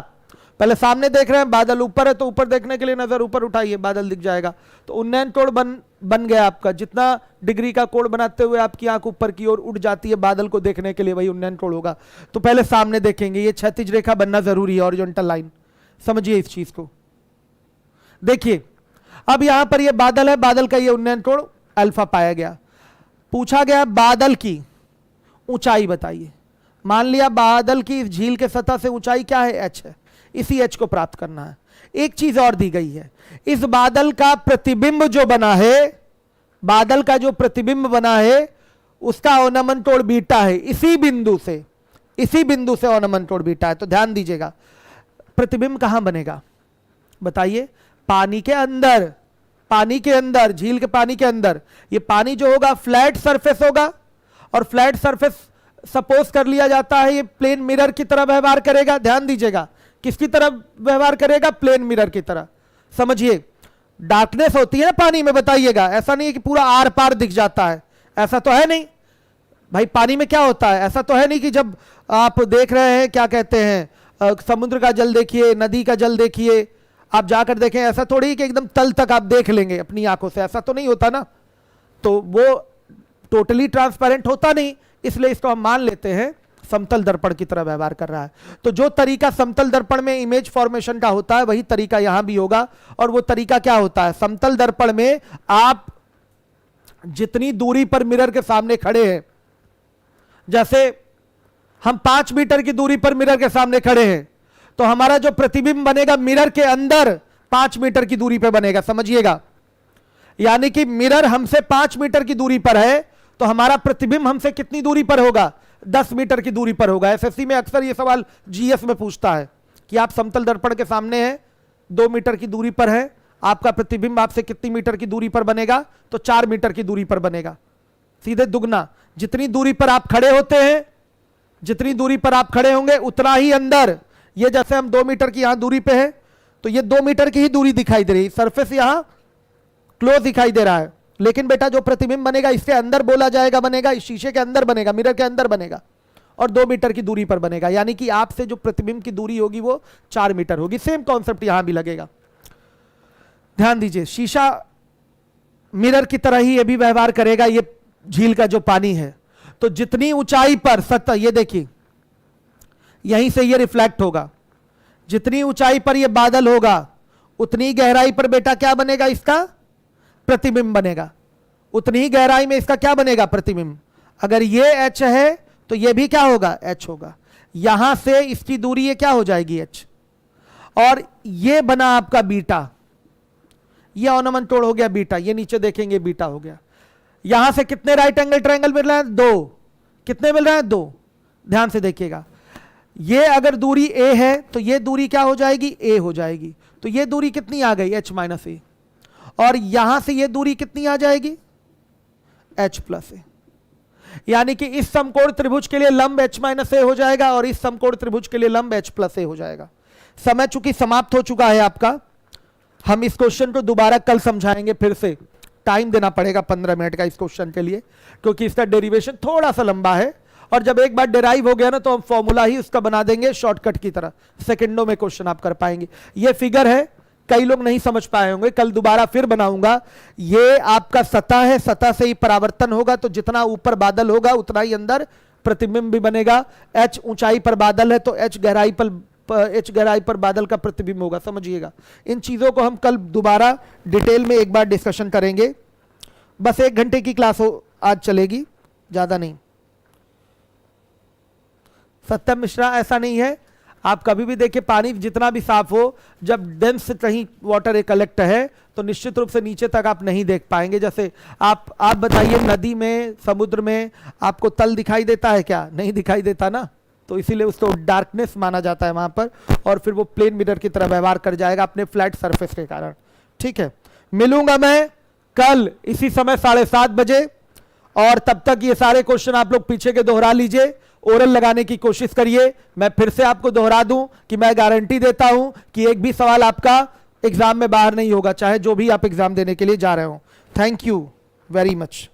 पहले सामने देख रहे हैं, बादल ऊपर है तो ऊपर देखने के लिए नजर ऊपर उठाइए, बादल दिख जाएगा, तो उन्नयन कोण बन गया आपका। जितना डिग्री का कोण बनाते हुए आपकी आंख ऊपर की ओर उठ जाती है बादल को देखने के लिए, वही उन्नयन कोण होगा। तो पहले सामने देखेंगे, ये क्षैतिज रेखा बनना जरूरी है, हॉरिजॉन्टल लाइन। समझिए इस चीज को। देखिए, अब यहां पर ये बादल है, बादल का ये उन्नयन कोण अल्फा पाया गया। पूछा गया बादल की ऊंचाई बताइए। मान लिया बादल की इस झील के सतह से ऊंचाई क्या है? एच है। इसी एच को प्राप्त करना है। एक चीज और दी गई है, इस बादल का प्रतिबिंब जो बना है, बादल का जो प्रतिबिंब बना है उसका अवनमन कोण बीटा है। इसी बिंदु से अवनमन कोण बीटा है। तो ध्यान दीजिएगा, प्रतिबिंब कहां बनेगा बताइए? पानी के अंदर, पानी के अंदर, झील के पानी के अंदर। ये पानी जो होगा फ्लैट सरफेस होगा, और फ्लैट सरफेस सपोज कर लिया जाता है ये प्लेन मिरर की तरह व्यवहार करेगा। ध्यान दीजिएगा, किसकी तरह व्यवहार करेगा? प्लेन मिरर की तरह। समझिए, डार्कनेस होती है ना पानी में, बताइएगा, ऐसा नहीं है कि पूरा आर पार दिख जाता है, ऐसा तो है नहीं भाई। पानी में क्या होता है? ऐसा तो है नहीं कि जब आप देख रहे हैं, क्या कहते हैं, समुद्र का जल देखिए, नदी का जल देखिए, आप जाकर देखें, ऐसा थोड़ी कि एकदम तल तक आप देख लेंगे अपनी आंखों से, ऐसा तो नहीं होता ना। तो वो टोटली ट्रांसपेरेंट होता नहीं, इसलिए इसको हम मान लेते हैं समतल दर्पण की तरह व्यवहार कर रहा है। तो जो तरीका समतल दर्पण में इमेज फॉर्मेशन का होता है वही तरीका यहां भी होगा। और वो तरीका क्या होता है? समतल दर्पण में आप जितनी दूरी पर मिरर के सामने खड़े हैं, जैसे हम 5 मीटर की दूरी पर मिरर के सामने खड़े हैं, तो हमारा जो प्रतिबिंब बनेगा मिरर के अंदर 5 मीटर की दूरी पर बनेगा। समझिएगा, यानी कि मिरर हमसे 5 मीटर की दूरी पर है तो हमारा प्रतिबिंब हमसे कितनी दूरी पर होगा? 10 मीटर की दूरी पर होगा। एसएससी में अक्सर यह सवाल जीएस में पूछता है कि आप समतल दर्पण के सामने हैं, 2 मीटर की दूरी पर है, आपका प्रतिबिंब आपसे कितनी मीटर की दूरी पर बनेगा? तो 4 मीटर की दूरी पर बनेगा, सीधे दुगना। जितनी दूरी पर आप खड़े होते हैं, जितनी दूरी पर आप खड़े होंगे उतना ही अंदर, ये जैसे हम 2 मीटर की यहां दूरी पे है तो ये 2 मीटर की ही दूरी दिखाई दे रही है, सरफेस यहां क्लोज दिखाई दे रहा है, लेकिन बेटा जो प्रतिबिंब बनेगा इसके अंदर बोला जाएगा, बनेगा इस शीशे के अंदर बनेगा, मिरर के अंदर बनेगा, और 2 मीटर की दूरी पर बनेगा। यानी कि आपसे जो प्रतिबिंब की दूरी होगी वो 4 मीटर होगी। सेम कॉन्सेप्ट यहां भी लगेगा। ध्यान दीजिए, शीशा मिरर की तरह ही ये भी व्यवहार करेगा, ये झील का जो पानी है। तो जितनी ऊंचाई पर सतह, ये देखिए यहीं से ये रिफ्लेक्ट होगा, जितनी ऊंचाई पर ये बादल होगा उतनी गहराई पर बेटा क्या बनेगा? इसका प्रतिबिंब बनेगा। उतनी ही गहराई में इसका क्या बनेगा? प्रतिबिंब। अगर ये एच है तो ये भी क्या होगा? एच होगा। यहां से इसकी दूरी ये क्या हो जाएगी? एच। और ये बना आपका बीटा, ये अवनमन कोण हो गया बीटा, ये नीचे देखेंगे बीटा हो गया। यहां से कितने राइट एंगल ट्रायंगल मिल रहे हैं? 2। कितने मिल रहे हैं? 2। ध्यान से देखिएगा, ये अगर दूरी a है तो ये दूरी क्या हो जाएगी? a हो जाएगी। तो ये दूरी कितनी आ गई? h माइनस ए। और यहां से ये दूरी कितनी आ जाएगी? h प्लस ए। यानी कि इस समकोण त्रिभुज के लिए लंब h माइनस ए हो जाएगा और इस समकोण त्रिभुज के लिए लंब h प्लस ए हो जाएगा। समय चूंकि समाप्त हो चुका है आपका, हम इस क्वेश्चन को दोबारा कल समझाएंगे। फिर से टाइम देना पड़ेगा 15 मिनट का इस क्वेश्चन के लिए, क्योंकि इसका डेरिवेशन थोड़ा सा लंबा है, और जब एक बार डेराइव हो गया ना तो हम फॉर्मूला ही उसका बना देंगे शॉर्टकट की तरह, सेकंडों में क्वेश्चन आप कर पाएंगे। ये फिगर है, कई लोग नहीं समझ पाए होंगे, कल दोबारा फिर बनाऊंगा। ये आपका सतह है, सतह से ही परावर्तन होगा, तो जितना ऊपर बादल होगा उतना ही अंदर प्रतिबिंब भी बनेगा। h ऊंचाई पर बादल है तो h गहराई पर एच गहराई पर बादल का प्रतिबिंब होगा, समझिएगा। इन चीजों को हम कल दोबारा डिटेल में एक बार डिस्कशन करेंगे। बस 1 घंटे की क्लास आज चलेगी, ज्यादा नहीं। सत्यम मिश्रा, ऐसा नहीं है, आप कभी भी देखिए पानी जितना भी साफ हो, जब डेंस कहीं वाटर कलेक्ट है तो निश्चित रूप से नीचे तक आप नहीं देख पाएंगे। जैसे आप बताइए नदी में, समुद्र में आपको तल दिखाई देता है क्या? नहीं दिखाई देता ना, तो इसीलिए उसको डार्कनेस माना जाता है वहां पर, और फिर वो प्लेन मिरर की तरह व्यवहार कर जाएगा अपने फ्लैट सरफेस के कारण। ठीक है, मिलूंगा मैं कल इसी समय 7:30 बजे, और तब तक ये सारे क्वेश्चन आप लोग पीछे के दोहरा लीजिए, ओरल लगाने की कोशिश करिए। मैं फिर से आपको दोहरा दूं कि मैं गारंटी देता हूं कि एक भी सवाल आपका एग्जाम में बाहर नहीं होगा, चाहे जो भी आप एग्जाम देने के लिए जा रहे हो। Thank you very much.